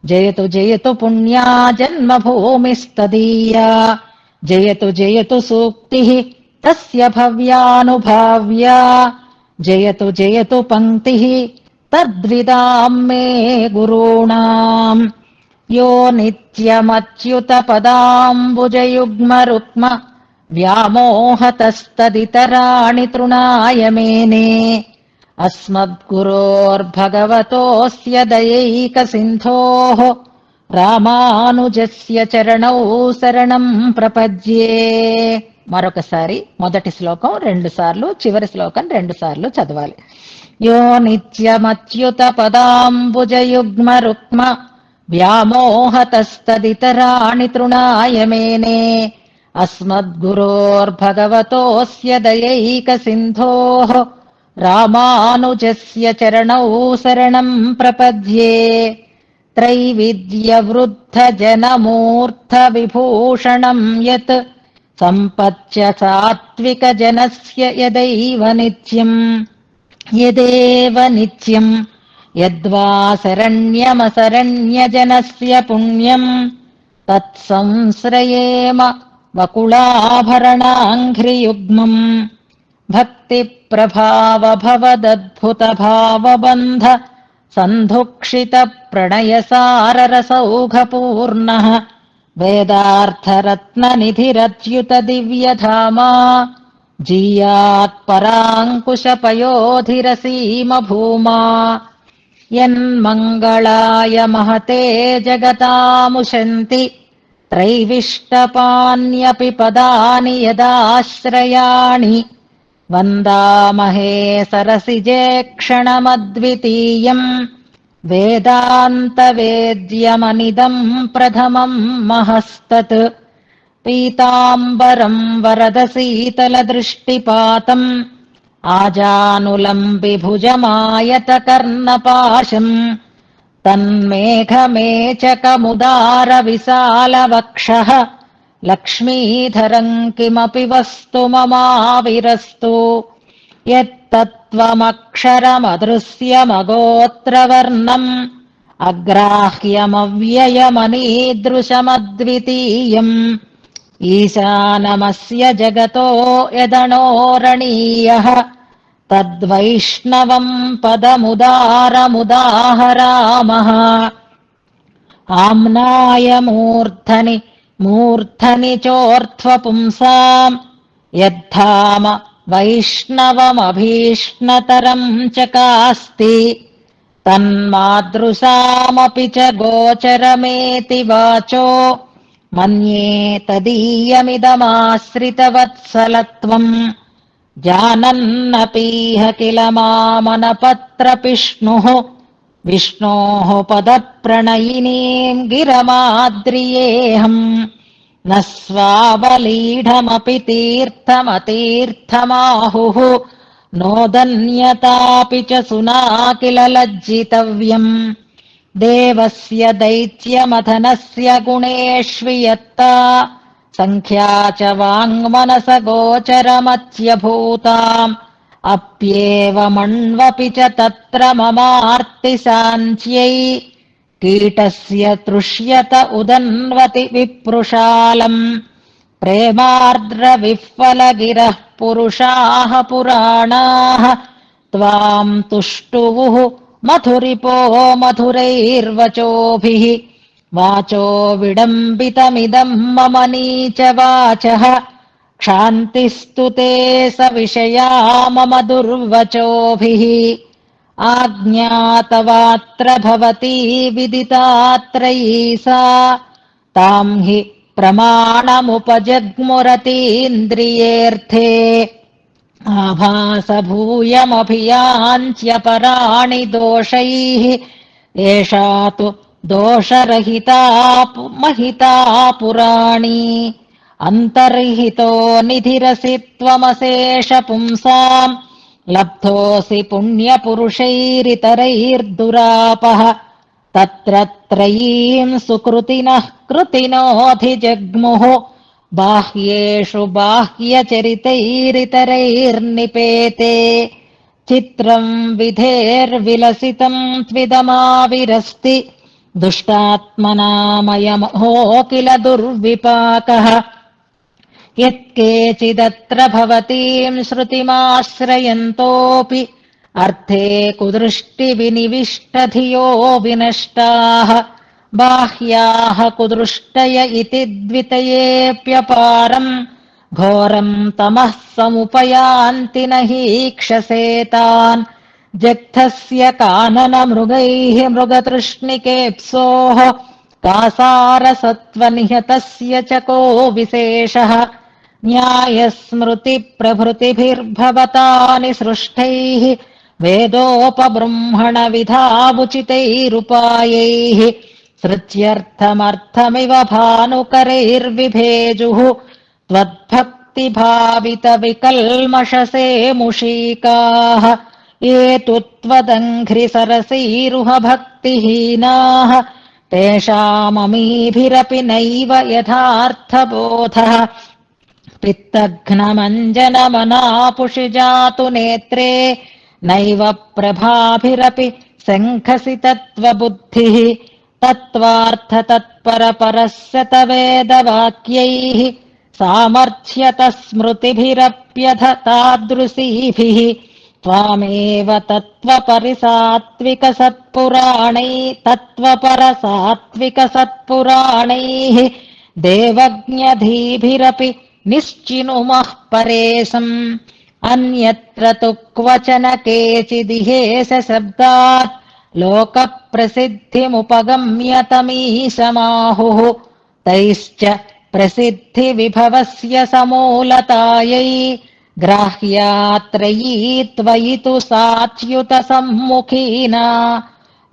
Speaker 1: జయతు జయతు పుణ్యా జన్మభూమిస్తదీయా జయతు జయతు సూక్తిః తస్య భవ్యానుభావ్యా జయతు జయతు పంక్తిః తద్విదాం మే గురూణాం యో నిత్యమచ్యుత పదాంబుజయుగ్మ రుక్మ వ్యామోహతస్తదితరాణి తృణాయ మేనే అస్మద్గురోర్భగవతోస్య దయైక సింధోః రామానుజస్య చరణౌ శరణం ప్రపద్యే. మరొకసారి మొదటి శ్లోకం 2 సార్లు, చివరి శ్లోకం 2 సార్లు చదవాలి. యో నిత్యమచ్యుత పదాంబుజయుగ్మ రుక్మ వ్యామోహతస్తదితరాణి తృణాయ మేనే అస్మద్గురోర్భగవతోస్య దయైక సింధోః రామానుజస్య చరణౌ శరణం ప్రపద్యే. త్రైవిద్యవృద్ధజనమూర్ధ విభూషణం యత్ సంపత్య సాత్విక జనస్య యదైవ నిత్యం యదేవ నిత్యం యద్వా శరణ్యమశరణ్యజనస్య పుణ్యం తత్సంశ్రయేమ వకుళాభరణాంఘ్రియుగ్మం భక్తి ప్రభావ భవదద్భుత భావబంధ సంధుక్షిత ప్రణయసారరసౌఘపూర్ణః వేదార్థరత్ననిధిరచ్యుత దివ్యధామా జీయాత్ పరాంకుశపయోధిరసీమ భూమా యన్మంగళాయ మహతే జగతాముశంతి త్రైవిష్టపాన్యపి పదాని యదాశ్రయాణి వందామహే సరసిజే క్షణమద్వితీయం వేదాంతవేద్యమనిదం ప్రథమం మహస్తత్ పీతాంబరం వరదశీతలదృష్టిపాతం ఆజానులంబిభుజమాయతకర్ణపాశం తన్మేఘమేచకముదారవిశాలవక్షః లక్ష్మీధరం కిమపి వస్తు మమావిరస్తు యత్తత్వమక్షరమదృశ్యమగోత్రవర్ణం అగ్రాహ్యమవ్యయమనీదృశమద్వితీయం ఈశానమస్య జగతో యదణోరణీయః తద్వైష్ణవం పదముదారముదాహరామః ఆమ్నాయ మూర్ధని చోర్ధ్వపుంసాం యద్ధామ వైష్ణవమభీష్ణతరం చకాస్తి తన్మాదృశామపి చ గోచరమేతి వాచో మన్యే తదీయమిదమాశ్రితవత్సలత్వం జానన్నపీహ కిల మామనపత్రపిష్ణుః విష్ణోః పదప్రణయినీం గిరమాద్రియేహం న స్వావలీఢమపి తీర్థమతీర్థమాహుః నోదన్యతాపి చ సునా కిల లజ్జితవ్యం దేవస్య దైత్యమథనస్య గుణేష్వియత్తా సంఖ్యా చ వాంగ్మనస గోచరమత్యభూతాం అప్యేవమణ్వపి చ తత్ర మమార్తిశాంత్యై కీటస్య తృష్యత ఉదన్వతి విప్రుషాలం ప్రేమార్ద్ర విహ్వలగిరః పురుషాః పురాణాః త్వాం తుష్టువుః मधुरिपो मधुरैर्वचोभिः वाचो विडम्बितमिदम् मम नीच वाचः क्षान्तिस्तु ते सविषया मम दुर्वचोभिः आज्ञातवात्र भवती विदितात्रयी सा ताम् हि प्रमाणमुपजग्मुरतीन्द्रियेऽर्थे आभासभूयमभियान्त्यपराणि दोषैः एषा तु दोषरहिता महिता पुराणी अन्तर्हितो निधिरसि त्वमशेष पुंसाम् लब्धोऽसि पुण्यपुरुषैरितरैर्दुरापः तत्र त्रयीम् सुकृतिनः कृतिनोऽधिजग्मुः बाह्येषु बाह्यचरितैरितरैर्निपेते चित्रम् विधेर्विलसितम् त्विदमाविरस्ति दुष्टात्मनामयमहो किल दुर्विपाकः यत्केचिदत्र भवतीम् श्रुतिमाश्रयन्तोऽपि अर्थे कुदृष्टिविनिविष्टधियो विनष्टाः बाह्याः कुदृष्टय इति द्वितयेऽप्यपारम् घोरम् तमः समुपयान्ति न हीक्षसेतान् जग्धस्य काननमृगैः मृगतृष्णिकेप्सोः कासारसत्त्वनिहतस्य च को विशेषः न्यायस्मृतिप्रभृतिभिर्भवतानि सृष्टैः वेदोपबृंहणविधावुचितैरुपायैः सृज्यर्थमर्थमिव भानुकरैर्विभेजुः त्वद्भक्तिभावितविकल्मषसे मुषीकाः ये तु त्वदङ्घ्रिसरसैरुहभक्तिहीनाः तेषाममीभिरपि नैव यथार्थबोधः पित्तघ्नमञ्जनमनापुषि जातु नेत्रे नैव प्रभाभिरपि शङ्खसि तत्त्वबुद्धिः तत्त्वार्थतत्परपरस्य तवेदवाक्यैः सामर्थ्यतः स्मृतिभिरप्यथ तादृशीभिः त्वामेव तत्त्वपरसात्विकसत्पुराणैः देवज्ञधीभिरपि निश्चिनुमः परेशम् अन्यत्र तु क्वचन केचिदिहेश शब्दात् लोकप्रसिद्धिमुपगम्यतमीशमाहुः तैश्च प्रसिद्धिविभवस्य समूलतायै ग्राह्यात्रयी त्वयि तु साच्युतसम्मुखीना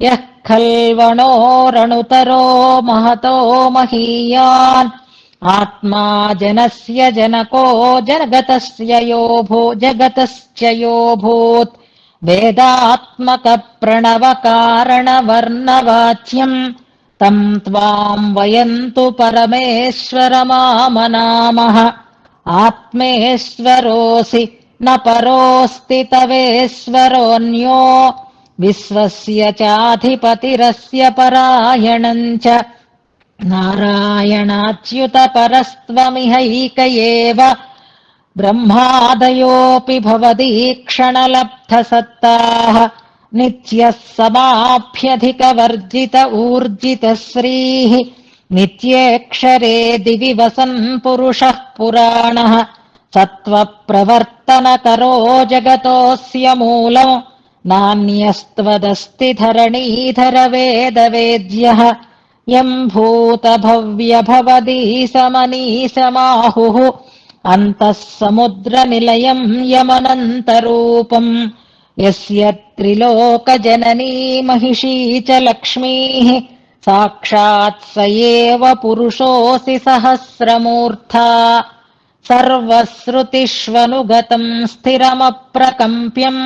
Speaker 1: यः खल्वणोरणुतरो महतो महीयान् आत्मा जनस्य जनको जगतस्य योऽभूत् वेदात्मकप्रणवकारणवर्णवाच्यम् तम् त्वाम् वयन्तु परमेश्वरमामनामः आत्मेश्वरोऽसि न परोऽस्ति तवेश्वरोऽन्यो विश्वस्य चाधिपतिरस्य परायणम् च नारायणाच्युतपरस्त्वमिहैक एव ब्रह्मादयोऽपि भवदीक्षणलब्धसत्ताः नित्यः समाप्यधिकवर्जित ऊर्जितश्रीः नित्येक्षरे दिवि वसन् पुरुषः पुराणः सत्त्वप्रवर्तनकरो जगतोऽस्य मूलम् नान्यस्त्वदस्ति धरणीधर वेदवेद्यः यम् भूतभव्यभवदीशमनीशमाहुः अन्तः समुद्रनिलयम् यमनन्तरूपम् यस्य त्रिलोकजननी महिषी च लक्ष्मीः साक्षात् स एव पुरुषोऽसि सहस्रमूर्धा सर्वश्रुतिष्वनुगतम् स्थिरमप्रकम्प्यम्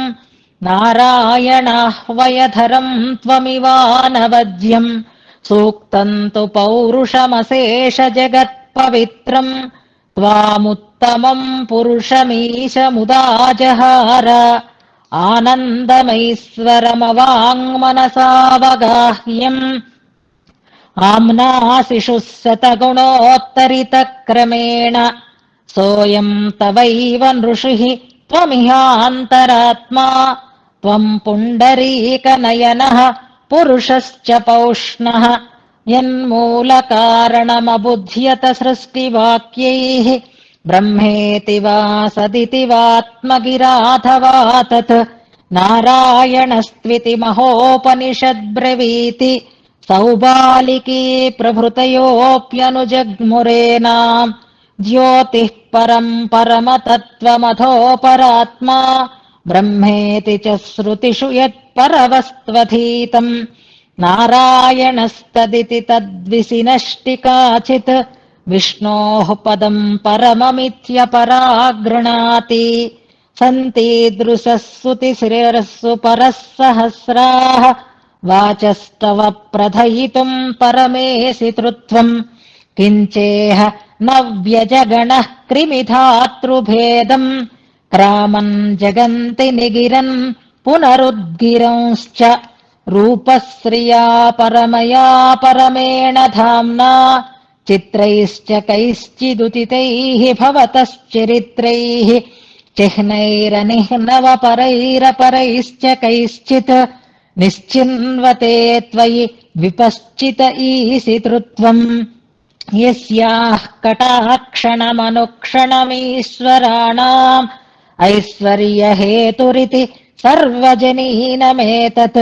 Speaker 1: नारायणाह्वयधरम् त्वमिवानवद्यम् सूक्तम् तु पौरुषमशेष जगत्पवित्रम् त्वामुत्तमम् पुरुषमीशमुदा जहार आनन्दमैश्वरमवाङ्मनसावगाह्यम् आम्नाशिषुः शतगुणोत्तरितक्रमेण सोऽयम् तवैव नृषिः त्वमिहान्तरात्मा त्वं पुण्डरीकनयनः पुरुषश्च पौष्णः यन्मूलकारणमबुध्यत सृष्टिवाक्यैः ब्रह्मेति वा सदिति वात्मगिराथवा तत् नारायणस्त्विति महोपनिषद्ब्रवीति सौबालिकी प्रभृतयोऽप्यनुजग्मुरेणाम् ज्योतिः परम् परमतत्त्वमथोपरात्मा ब्रह्मेति च श्रुतिषु यत्परवस्त्वधीतम् नारायणस्तदिति तद्विसिनष्टि काचित् विष्णोः पदम् परममित्यपरागृणाति सन्तीदृशः स्तुतिशिरस्सु परः सहस्राः वाचस्तव प्रथयितुम् परमेसि तृत्वम् किञ्चेह न व्यजगणः कृमिधातृभेदम् क्रामन् जगन्ति निगिरन् पुनरुद्गिरंश्च रूपश्रिया परमया परमेण धाम्ना चित्रैश्च कैश्चिदुदितैः भवतश्चरित्रैः चिह्नैरनिह्नवपरैरपरैश्च कैश्चित् निश्चिन्वते त्वयि विपश्चित ईशितृत्वम् यस्याः कटाक्षणमनुक्षणमीश्वराणाम् ऐश्वर्यहेतुरिति सर्वजनीनमेतत्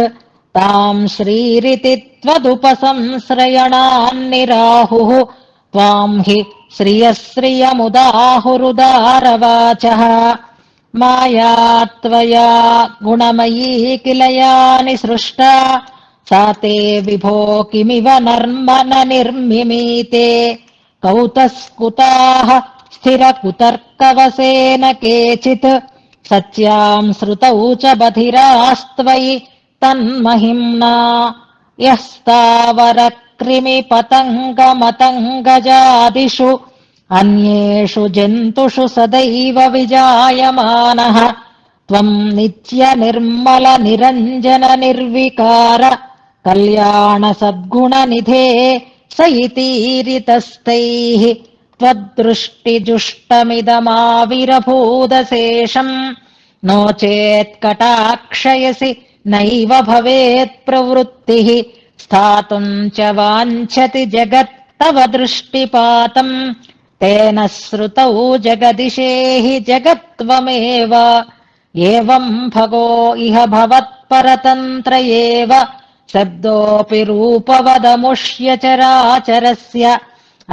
Speaker 1: ताम् श्रीरिति त्वदुपसंश्रयणान्निराहुः त्वाम् हि श्रियश्रियमुदाहुरुदारवाचः माया त्वया गुणमयी किल यानि सृष्टा सा ते विभो किमिव नर्म न निर्मिमीते कौतस्कुताः स्थिरकुतर्कवसेन केचित् सत्याम् श्रुतौ च बधिरास्त्वयि तन्महिम्ना यः स्थावरकृमिपतङ्गमतङ्गजादिषु अन्येषु जन्तुषु सदैव विजायमानः त्वम् नित्यनिर्मलनिरञ्जननिर्विकार कल्याणसद्गुणनिधे स इतीरितस्तैः त्वद्दृष्टिजुष्टमिदमाविरभूदशेषम् नो चेत्कटाक्षयसि नैव भवेत्प्रवृत्तिः स्थातुम् च वाञ्छति जगत्तव दृष्टिपातम् तेन श्रुतौ जगदिशेहि जगत्त्वमेव एवम् भगो इह भवत्परतन्त्र एव शब्दोऽपि रूपवदमुष्य चराचरस्य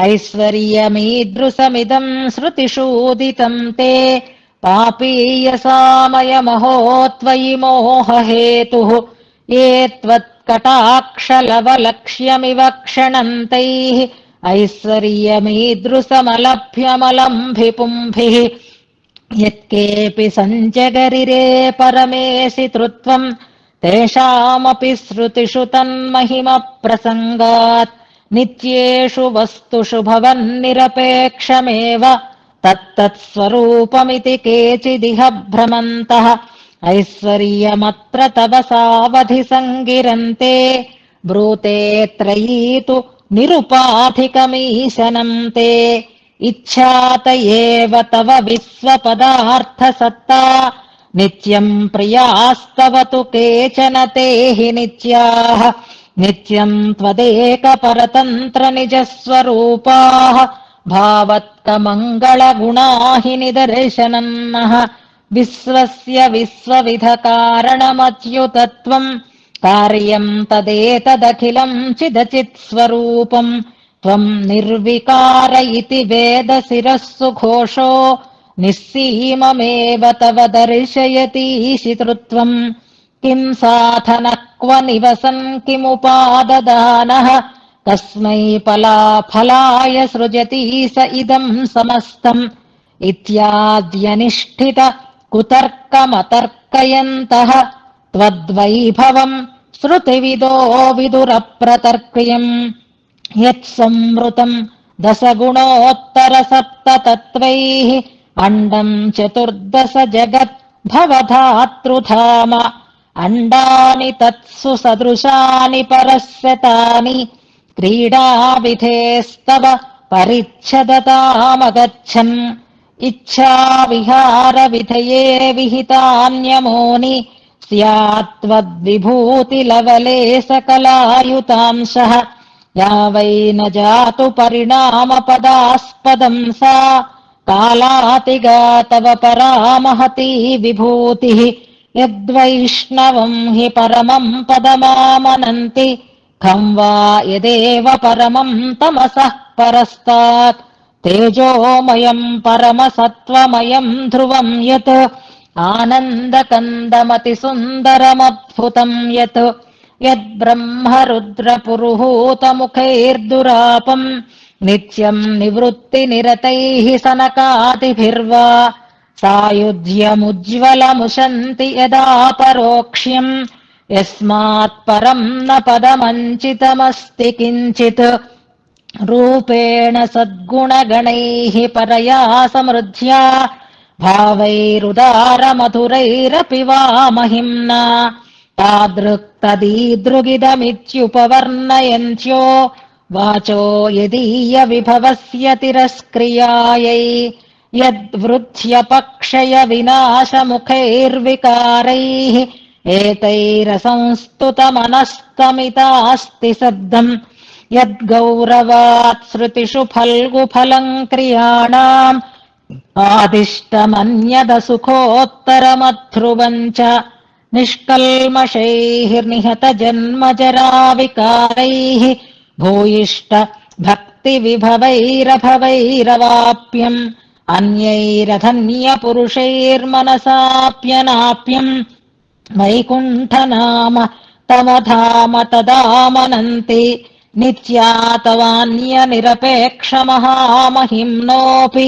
Speaker 1: ऐश्वर्यमीदृशमिदम् श्रुतिषूदितम् ते पापीयसामयमहो त्वयि मोहहेतुः ये त्वत्कटाक्षलवलक्ष्यमिव क्षणन्तैः ऐश्वर्यमीदृशमलभ्यमलम्भिपुम्भिः यत्केऽपि सञ्जगरिरे परमेसि तृत्वम् तेषामपि श्रुतिषु तन्महिमप्रसङ्गात् नित्येषु वस्तुषु भवन्निरपेक्षमेव तत्तत्स्वरूपमिति केचिदिह भ्रमन्तः ऐश्वर्यमत्र तव सावधि सङ्गिरन्ते ब्रूते त्रयी तु निरुपाधिकमीशनम् ते इच्छात एव तव विश्वपदार्थसत्ता नित्यम् प्रियास्तव तु केचन ते हि नित्याः नित्यम् त्वदेकपरतन्त्रनिजस्वरूपाः भावत्कमङ्गलगुणा हि निदर्शनन्नः विश्वस्य विश्वविधकारणमच्युतत्वम् कार्यम् तदेतदखिलम् चिदचित्स्वरूपम् त्वम् निर्विकार इति वेदशिरःसु घोषो निःसीममेव तव दर्शयतीशितृत्वम् किम् साधनः क्व निवसन् किमुपाददानः कस्मै फलाय सृजति स इदम् समस्तम् इत्याद्यनिष्ठित कुतर्कमतर्कयन्तः त्वद्वैभवम् श्रुतिविदो विदुरप्रतर्क्यम् यत्संवृतम् दशगुणोत्तरसप्ततत्त्वैः अण्डम् चतुर्दश जगत् भवधातृधाम अण्डानि तत्सु सदृशानि परस्य तानि क्रीडाविधेस्तव परिच्छदतामगच्छन् इच्छाविहारविधये विहितान्यमोनि स्यात्त्वद्विभूतिलवले सकलायुतांशः या वै न जातु परिणामपदास्पदम् सा कालातिगा तव परामहती विभूतिः यद्वैष्णवम् हि परमम् पदमामनन्ति खं वा यदेव परमम् तमसः परस्तात् तेजोमयम् परमसत्त्वमयम् ध्रुवम् यत् आनन्दकन्दमतिसुन्दरमद्भुतम् यत् यद्ब्रह्मरुद्रपुरुहूतमुखैर्दुरापम् नित्यम् निवृत्तिनिरतैः सनकादिभिर्वा सायुज्यमुज्ज्वलमुशन्ति यदा परोक्ष्यम् यस्मात्परम् न पदमञ्चितमस्ति किञ्चित् रूपेण सद्गुणगणैः परया समृद्ध्या भावैरुदारमधुरैरपि वा महिम्ना तादृक्तदीदृगिदमित्युपवर्णयन्त्यो वाचो यदीयविभवस्य तिरस्क्रियायै यद्वृद्ध्यपक्षयविनाशमुखैर्विकारैः एतैरसंस्तुतमनस्तमितास्ति सद्धम् यद्गौरवात् श्रुतिषु फल्गुफलम् क्रियाणाम् आदिष्टमन्यदसुखोत्तरमध्रुवम् च निष्कल्मषैर्निहतजन्मजराविकारैः भूयिष्ट भक्तिविभवैरभवैरवाप्यम् अन्यैरधन्यपुरुषैर्मनसाप्यनाप्यम् वैकुण्ठनाम तव धाम तदामनन्ति नित्या तवान्यनिरपेक्षमहामहिम्नोऽपि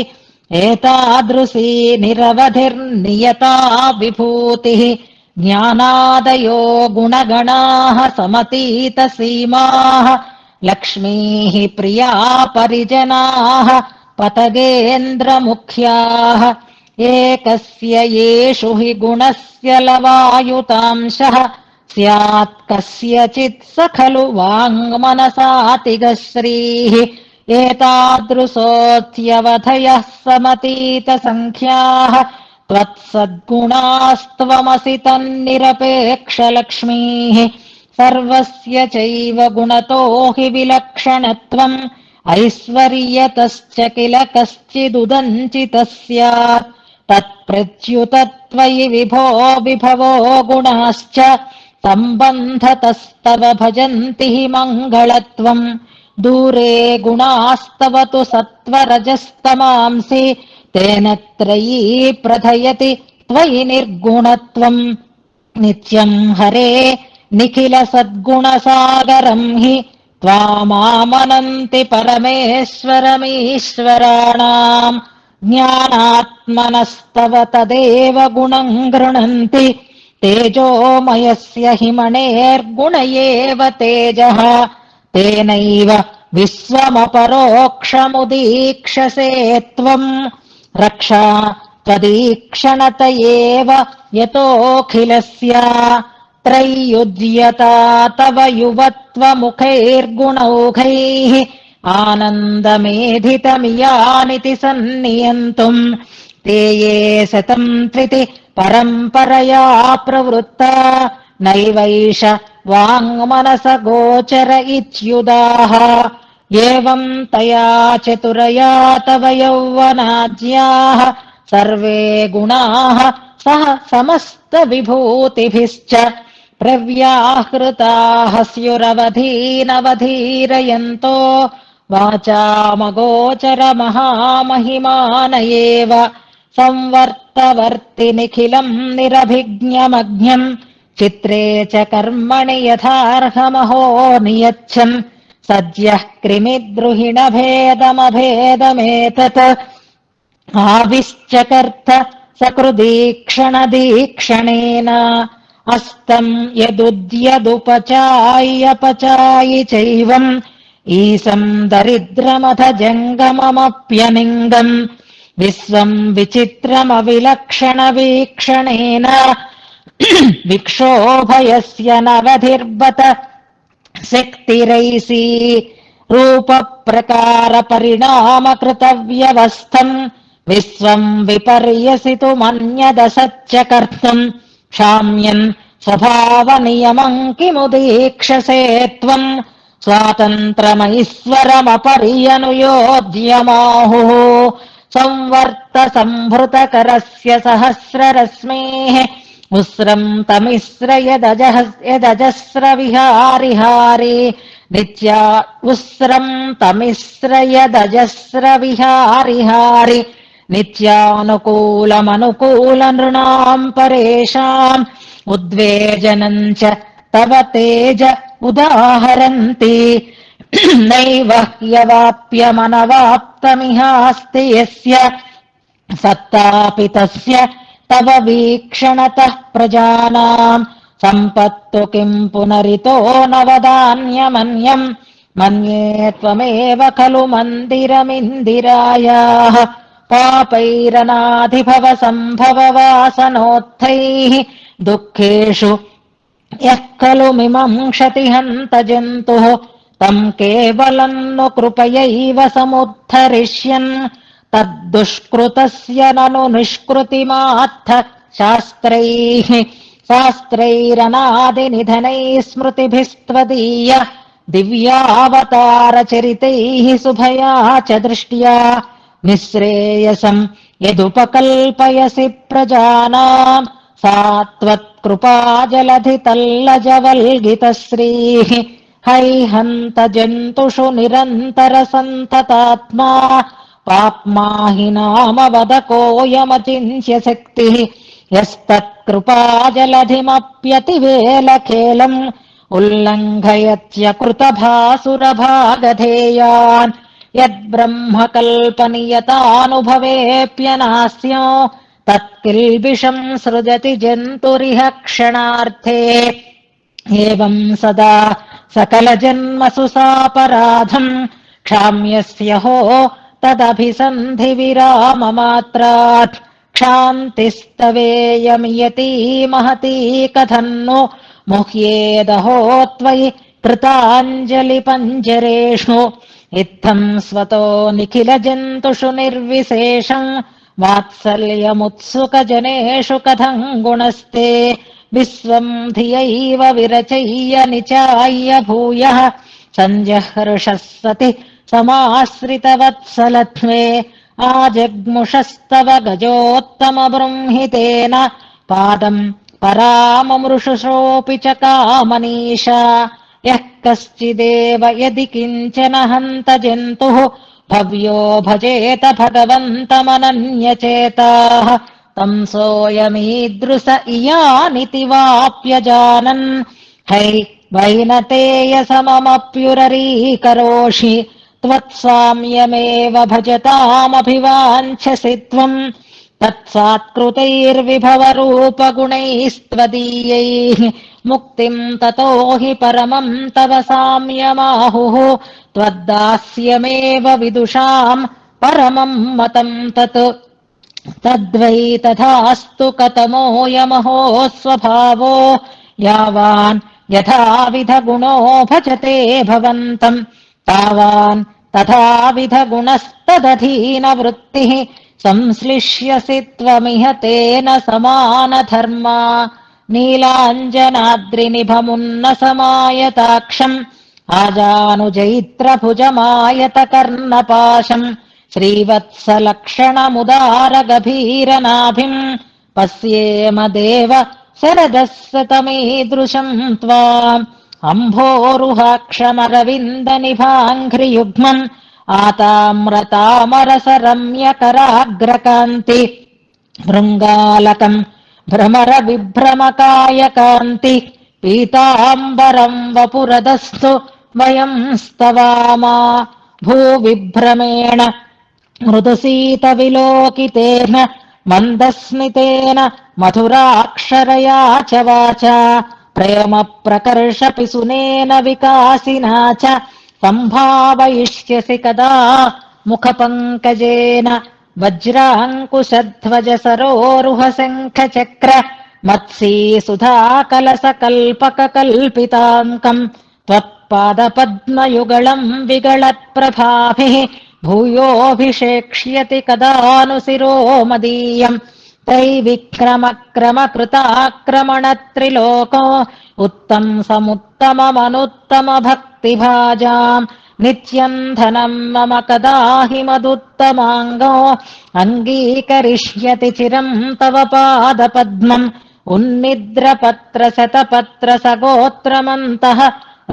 Speaker 1: एतादृशी निरवधिर्नियता विभूतिः ज्ञानादयो गुणगणाः समतीतसीमाः लक्ष्मीः प्रिया परिजनाः पतगेन्द्रमुख्याः एकस्य येषु हि गुणस्य लवायुतांशः स्यात् कस्यचित् स खलु वाङ्मनसातिगश्रीः एतादृशोऽत्यवधयः समतीतसङ्ख्याः त्वत्सद्गुणास्त्वमसि तन्निरपेक्षलक्ष्मीः सर्वस्य चैव गुणतो हि विलक्षणत्वम् ऐश्वर्यतश्च किल कश्चिदुदञ्चितः स्यात् तत्प्रत्युत त्वयि विभो विभवो गुणाश्च सम्बन्धतस्तव भजन्ति हि मङ्गलत्वम् दूरे गुणास्तव तु सत्त्वरजस्तमांसि तेन त्रयी प्रथयति त्वयि निर्गुणत्वम् नित्यम् हरे निखिल सद्गुणसागरम् हि त्वामामनन्ति परमेश्वरमीश्वराणाम् ज्ञानात्मनस्तव तदेव गुणम् गृह्णन्ति तेजोमयस्य हि मणेर्गुण एव तेजः तेनैव विश्वमपरोक्षमुदीक्षसे त्वम् रक्षा त्वदीक्षणत एव यतोऽखिलस्य त्रय्युज्यता तव युवत्वमुखैर्गुणौघैः आनन्दमेधितमियानिति सन्नियन्तुम् ते ये शतम् त्रिति परम्परया प्रवृत्ता नैवैष वाङ्मनसगोचर इत्युदाः एवम् तया चतुरया तव यौवनाज्याः सर्वे गुणाः सह समस्तविभूतिभिश्च प्रव्याहृताः स्युरवधीनवधीरयन्तो वाचामगोचरमहामहिमान एव संवर्तवर्ति निखिलम् निरभिज्ञमज्ञम् चित्रे च कर्मणि यथार्हमहो नियच्छन् सद्यः कृमिद्रुहिणभेदमभेदमेतत् आविश्चकर्थ सकृदीक्षणदीक्षणेन अस्तम् यदुद्यदुपचाय्यपचायि चैवम् ईशम् दरिद्रमथ जङ्गममप्यनिङ्गम् विश्वम् विचित्रमविलक्षणवीक्षणेन विक्षोभयस्य नवधिर्बत शक्तिरैसी रूपप्रकारपरिणामकृतव्यवस्थम् विश्वम् विपर्यसितुमन्यदसच्च कर्तुम् क्षाम्यन् स्वभावनियमम् किमुदीक्षसे त्वम् स्वातन्त्र्यमैश्वरमपर्यनुयोज्यमाहुः संवर्त सम्भृतकरस्य सहस्ररश्मेः उस्रम् तमिस्र यदजस्रविहारिहारि नित्या उस्रम् तमिस्र यदजस्रविहारिहारि नित्यानुकूलमनुकूलनृणाम् परेषाम् उद्वेजनम् च तव तेज उदाहरन्ति नैव ह्यवाप्यमनवाप्तमिहास्ति यस्य सत्तापि तस्य तव वीक्षणतः प्रजानाम् सम्पत्तु किम् पुनरितो न वदान्यमन्यम् मन्ये त्वमेव खलु मन्दिरमिन्दिरायाः पापैरनाधिभव सम्भव वासनोत्थैः दुःखेषु यः खलु मिमम् क्षतिहन्त जन्तुः तम् केवलम् नु कृपयैव समुद्धरिष्यन् तद्दुष्कृतस्य ननु निष्कृतिमात्थ शास्त्रैरनादिनिधनैः स्मृतिभिस्त्वदीय दिव्यावतारचरितैः सुभया च दृष्ट्या निःश्रेयसम् यदुपकल्पयसि प्रजानाम् सा त्वत्कृपाजलधितल्लजवल्गितश्रीः हैहन्त जन्तुषु निरन्तरसन्ततात्मा पाप्माहि नाम वद कोऽयमचिन्त्य शक्तिः यस्तत्कृपाजलधिमप्यतिवेलखेलम् उल्लङ्घयत्यकृतभासुरभागधेयान् यद्ब्रह्मकल्पनियतानुभवेऽप्यनास्यो तत्किल्बिषम् सृजति जन्तुरिह क्षणार्थे एवम् सदा सकलजन्मसु सापराधम् क्षाम्यस्य हो तदभिसन्धिविराममात्रात् क्षान्तिस्तवेयमियती महती कथन्नु मुह्येदहो त्वयि कृताञ्जलिपञ्जरेषु इत्थम् स्वतो निखिलजन्तुषु निर्विशेषम् वात्सल्यमुत्सुकजनेषु कथम् गुणस्ते विश्वम् धियैव विरचय्य निचाय्य भूयः सञ्जहर्षः सति समाश्रितवत्सलत्वे आजग्मुषस्तव गजोत्तमबृंहितेन पादम् पराममृषुषोऽपि च कामनीषा यः कश्चिदेव यदि किञ्चन हन्त जन्तुः भव्यो भजेत भगवन्तमनन्यचेताः तम् सोऽयमीदृश इयानिति वाप्यजानन् है वैनतेयसममप्युररीकरोषि त्वत्साम्यमेव भजतामभिवाञ्छसि त्वम् तत्सात्कृतैर्विभवरूपगुणैस्त्वदीयैः मुक्तिम् ततो हि परमम् तव साम्यमाहुः त्वद्दास्यमेव विदुषाम् परमम् मतम् तत् तद्वै तथास्तु कतमोऽयमहो स्वभावो यावान् यथाविधगुणो भजते भवन्तम् तावान् तथाविधगुणस्तदधीनवृत्तिः संश्लिष्यसि त्वमिह तेन समानधर्मा नीलाञ्जनाद्रिनिभमुन्नसमायताक्षम् आजानुजैत्रभुजमायतकर्णपाशम् श्रीवत्सलक्षणमुदारगभीरनाभिम् पश्येम देव शरदस्सतमीदृशम् त्वाम् अम्भोरुहाक्षमरविन्दनिभाङ्घ्रियुग्मम् आताम्रतामरसरम्यकराग्रकान्ति भृङ्गालकम् भ्रमरविभ्रमकायकान्ति पीताम्बरम् वपुरदस्तु वयम् स्तवामा भूविभ्रमेण मृदुसीतविलोकितेन मन्दस्मितेन मधुराक्षरया च वाचा प्रेमप्रकर्षपिसुनेन विकासिना च सम्भावयिष्यसि कदा मुखपङ्कजेन वज्राङ्कुशध्वज सरोरुहशङ्खचक्र मत्सीसुधाकलसकल्पककल्पिताङ्कम् त्वत्पादपद्मयुगलम् विगलत्प्रभाभिः भूयोऽभिषेक्ष्यति कदानु शिरो मदीयम् त्रैविक्रमक्रमकृताक्रमणत्रिलोको उत्तम समुत्तममनुत्तम भक्तिभाजाम् नित्यम् धनम् मम कदा हि मदुत्तमाङ्गो अङ्गीकरिष्यति चिरम् तव पादपद्मम् उन्निद्रपत्रशतपत्रसगोत्रमन्तः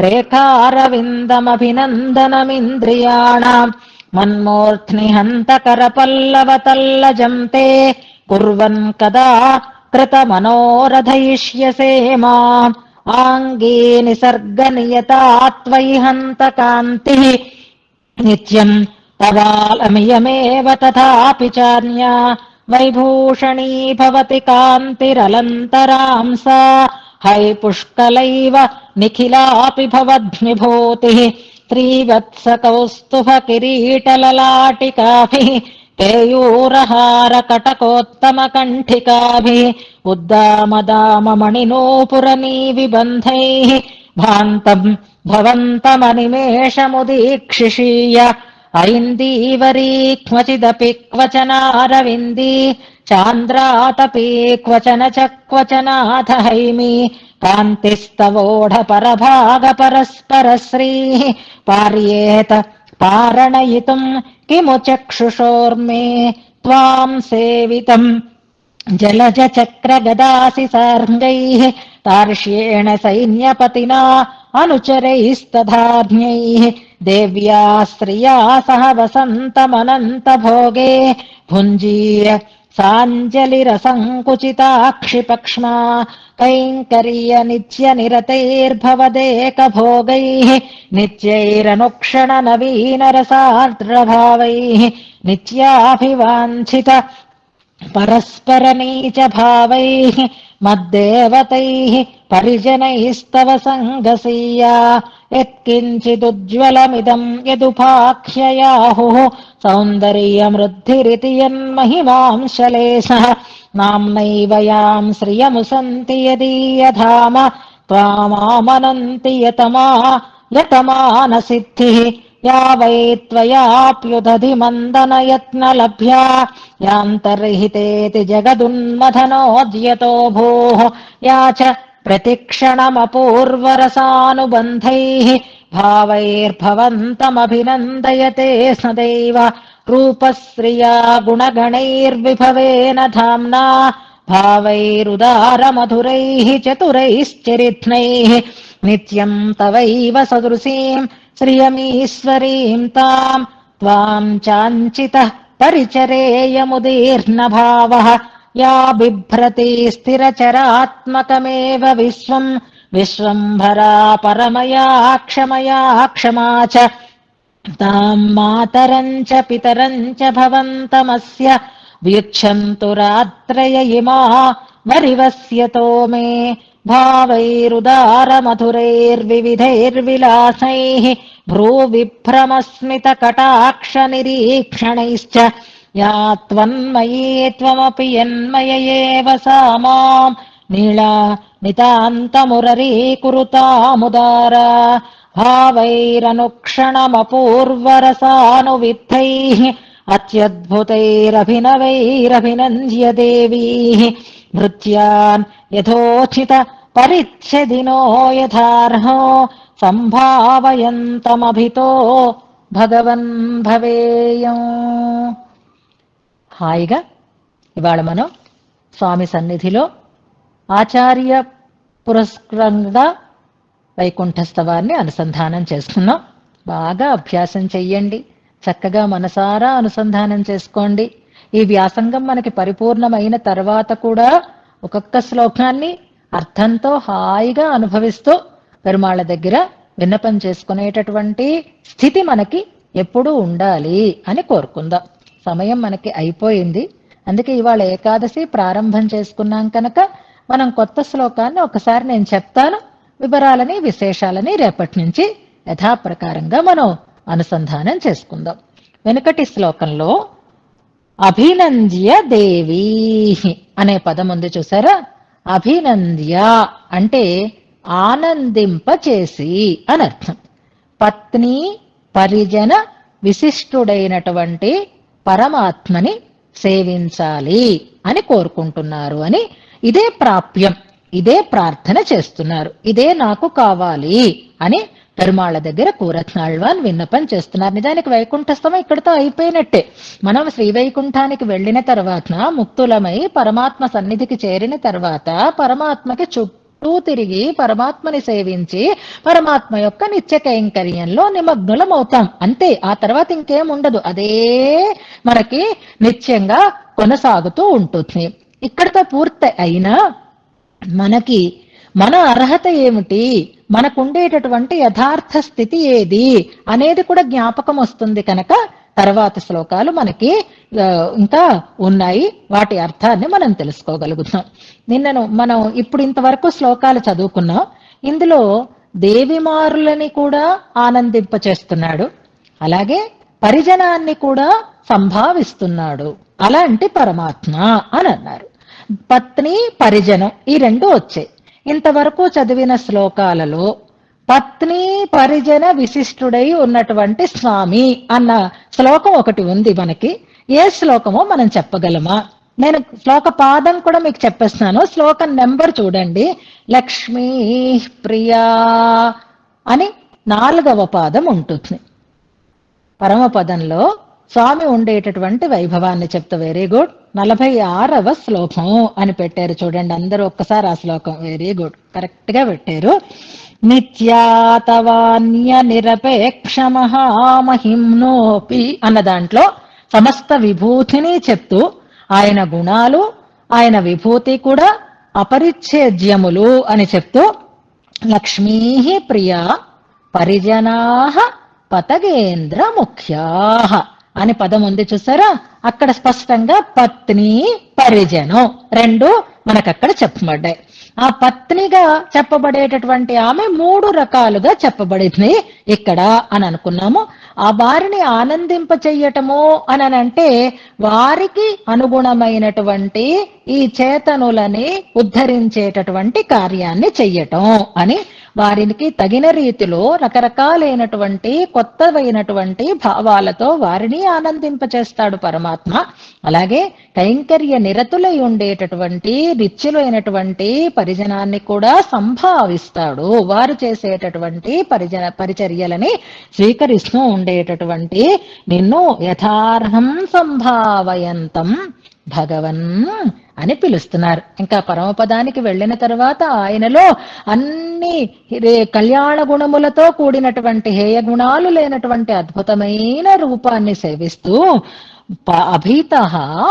Speaker 1: रेखारविन्दमभिनन्दनमिन्द्रियाणाम् मन्मूर्ध्नि हन्तकरपल्लवतल्लजम् ते कुर्वन् कदा कृतमनोरथयिष्यसे माम् आङ्गे निसर्गनियता त्वयि हन्तकान्तिः नित्यम् तवालमियमेव तथापि चान्या वैभूषणी भवति कान्तिरलन्तराम् सा हैपुष्कलैव निखिलापि भवद्विभूतिः श्रीवत्सकौस्तुभकिरीटललाटिकाभिः केयूरहारकटकोत्तमकण्ठिकाभिः उद्दामदाममणिनूपुरनीविबन्धैः भान्तम् भवन्तमनिमेषमुदीक्षिषीय ऐन्दीवरी क्वचिदपि क्वचनारविन्दी चान्द्रातपी क्वचन च क्वचनाथ हैमी कान्तिस्तवोढपरभागपरस्परश्रीः पार्येत पारणयितुम् किमु चक्षुषोर्मे त्वाम् सेवितम् जलजचक्रगदासि सार्ङ्गैः तार्ष्येण सैन्यपतिना अनुचरैस्तधार्ण्यैः देव्या स्त्रिया सह वसन्तमनन्तभोगे भुञ्जीय साञ्जलिरसङ्कुचिताक्षिपक्ष्मा कैङ्कर्यनित्यनिरतैर्भवदेकभोगैः नित्यैरनुक्षणनवीनरसार्द्रभावैः नित्याभिवाञ्छित परस्परनीचभावैः मद्देवतैः परिजनैस्तव सङ्गसीया यत्किञ्चिदुज्ज्वलमिदम् यदुपाख्ययाहुः सौन्दर्यमृद्धिरिति यन्महिमांशलेशः नाम्नैव याम् श्रियमुसन्ति यदीयधाम त्वामामनन्ति यतमानसिद्धिः या वै त्वयाप्युदधिमन्दनयत्नलभ्या यान्तर्हितेति जगदुन्मथनोद्यतो भूः या च प्रतिक्षणमपूर्वरसानुबन्धैः भावैर्भवन्तमभिनन्दयते सदैव रूपश्रिया गुणगणैर्विभवेन धाम्ना भावैरुदारमधुरैः चतुरैश्चरिध्नैः नित्यम् तवैव सदृशीम् श्रियमीश्वरीम् ताम् त्वाम् चाञ्चितः परिचरेयमुदीर्णभावः या बिभ्रति स्थिरचरात्मकमेव विश्वम् विश्वम्भरा परमया क्षमया क्षमा च ताम् मातरम् च पितरम् च भवन्तमस्य व्युच्छन्तु रात्रय इमा वरिवस्यतो मे भावैरुदारमधुरैर्विविधैर्विलासैः भ्रूविभ्रमस्मितकटाक्षनिरीक्षणैश्च या त्वन्मयी त्वमपि यन्मय एव सा माम् नीला नितान्तमुररीकुरुतामुदारा भावैरनुक्षणमपूर्वरसानुविद्धैः अत्यद्भुतैरभिनवैरभिनन्द्य देवीः भृत्यान् यथोचित परिच्छदिनो यथार्हो సంభావయంతమభితో భగవన్ భవేయం. హాయిగా ఇవాళ మనం స్వామి సన్నిధిలో ఆచార్య పురస్కరంగా వైకుంఠస్తవాన్ని అనుసంధానం చేసుకున్నాం. బాగా అభ్యాసం చెయ్యండి, చక్కగా మనసారా అనుసంధానం చేసుకోండి. ఈ వ్యాసంగం మనకి పరిపూర్ణమైన తర్వాత కూడా ఒక్కొక్క శ్లోకాన్ని అర్థంతో హాయిగా అనుభవిస్తూ పెరుమాళ్ళ దగ్గర విన్నపం చేసుకునేటటువంటి స్థితి మనకి ఎప్పుడూ ఉండాలి అని కోరుకుందాం. సమయం మనకి అయిపోయింది. అందుకే ఇవాళ ఏకాదశి ప్రారంభం చేసుకున్నాం కనుక మనం కొత్త శ్లోకాన్ని ఒకసారి నేను చెప్తాను. వివరాలని విశేషాలని రేపటి నుంచి యథాప్రకారంగా మనం అనుసంధానం చేసుకుందాం. వెనుకటి శ్లోకంలో అభినంద్య దేవీ అనే పదం ఉంది చూసారా. అభినంద్య అంటే ఆనందింపచేసి అని అర్థం. పత్ని పరిజన విశిష్టుడైనటువంటి పరమాత్మని సేవించాలి అని కోరుకుంటున్నారు అని. ఇదే ప్రాప్యం, ఇదే ప్రార్థన చేస్తున్నారు, ఇదే నాకు కావాలి అని పెరుమాళ్ళ దగ్గర కూరత్నాళ్వాన్ విన్నపం చేస్తున్నారు. నిజానికి వైకుంఠస్థం ఇక్కడితో అయిపోయినట్టే. మనం శ్రీవైకుంఠానికి వెళ్ళిన తర్వాత ముక్తులమై పరమాత్మ సన్నిధికి చేరిన తర్వాత పరమాత్మకి చుట్టూ తిరిగి పరమాత్మని సేవించి పరమాత్మ యొక్క నిత్య కైంకర్యంలో నిమగ్నులమవుతాం అంతే. ఆ తర్వాత ఇంకేం ఉండదు, అదే మనకి నిత్యంగా కొనసాగుతూ ఉంటుంది. ఇక్కడితో పూర్తి అయినా మనకి మన అర్హత ఏమిటి, మనకుండేటటువంటి యథార్థ స్థితి ఏది అనేది కూడా జ్ఞాపకం వస్తుంది కనుక తర్వాత శ్లోకాలు మనకి ఇంకా ఉన్నాయి, వాటి అర్థాన్ని మనం తెలుసుకోగలుగుతాం. మనం ఇప్పుడు ఇంతవరకు శ్లోకాలు చదువుకున్నాం. ఇందులో దేవిమారులని కూడా ఆనందింపచేస్తున్నాడు, అలాగే పరిజనాన్ని కూడా సంభావిస్తున్నాడు. అలాంటి పరమాత్మ అని అన్నారు. పత్ని పరిజనం ఈ రెండు వచ్చాయి. ఇంతవరకు చదివిన శ్లోకాలలో పత్ని పరిజన విశిష్టుడై ఉన్నటువంటి స్వామి అన్న శ్లోకం ఒకటి ఉంది మనకి. ఏ శ్లోకమో మనం చెప్పగలమా? నేను శ్లోక పాదం కూడా మీకు చెప్పేస్తున్నాను. శ్లోకం నెంబర్ చూడండి. లక్ష్మీ ప్రియా అని 4వ పాదం ఉంటుంది. పరమపదంలో స్వామి ఉండేటటువంటి వైభవాన్ని చెప్తా. Very good. 46వ శ్లోకం అని పెట్టారు చూడండి. అందరూ ఒక్కసారి ఆ శ్లోకం వెరీ గుడ్ కరెక్ట్ గా పెట్టారు. నిత్యాతవాన్య నిరపేక్ష మహామహిమ్నోపి అన్న దాంట్లో సమస్త విభూతిని చెప్తూ ఆయన గుణాలు ఆయన విభూతి కూడా అపరిచ్ఛేద్యములు అని చెప్తూ లక్ష్మీ ప్రియా పరిజనా పతగేంద్ర ముఖ్యా అని పదం ఉంది చూసారా? అక్కడ స్పష్టంగా పత్ని పరిజనం రెండు మనకక్కడ చెప్పబడ్డాయి. ఆ పత్నిగా చెప్పబడేటటువంటి ఆమె 3 రకాలుగా చెప్పబడింది ఇక్కడ అని అనుకున్నాము. ఆ వారిని ఆనందింప చెయ్యటము అని అంటే వారికి అనుగుణమైనటువంటి ఈ చేతనులని ఉద్ధరించేటటువంటి కార్యాన్ని చెయ్యటం అని, వారికి తగిన రీతిలో రకరకాలైనటువంటి కొత్తవైనటువంటి భావాలతో వారిని ఆనందింపచేస్తాడు పరమాత్మ. అలాగే కైంకర్య నిరతులై ఉండేటటువంటి నిత్యులైనటువంటి పరిజనాన్ని కూడా సంభావిస్తాడు. వారు చేసేటటువంటి పరిచర్యలని స్వీకరిస్తూ ఉండేటటువంటి నిన్ను యథార్హం సంభావయంతం భగవన్ అని పిలుస్తున్నారు. ఇంకా పరమపదానికి వెళ్ళిన తర్వాత ఆయనలో అన్ని కళ్యాణ గుణములతో కూడినటువంటి హేయ గుణాలు లేనటువంటి అద్భుతమైన రూపాన్ని సేవిస్తూ అభీత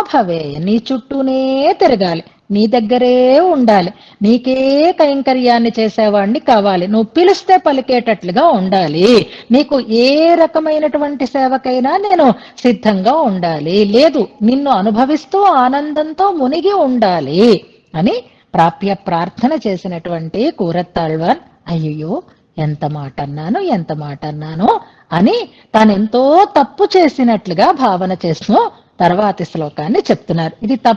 Speaker 1: భవే, నీ చుట్టూనే తిరగాలి, నీ దగ్గరే ఉండాలి, నీకే కైంకర్యాన్ని చేసేవాడిని కావాలి, నువ్వు పిలిస్తే పలికేటట్లుగా ఉండాలి, నీకు ఏ రకమైనటువంటి సేవకైనా నేను సిద్ధంగా ఉండాలి, లేదు నిన్ను అనుభవిస్తూ ఆనందంతో మునిగి ఉండాలి అని ప్రాప్య ప్రార్థన చేసినటువంటి కూరత్తాళ్వాన్ అయ్యో ఎంత మాట అన్నాను అని తానెంతో తప్పు చేసినట్లుగా భావన చేస్తూ తర్వాతి శ్లోకాన్ని చెప్తున్నారు. ఇది తప్పు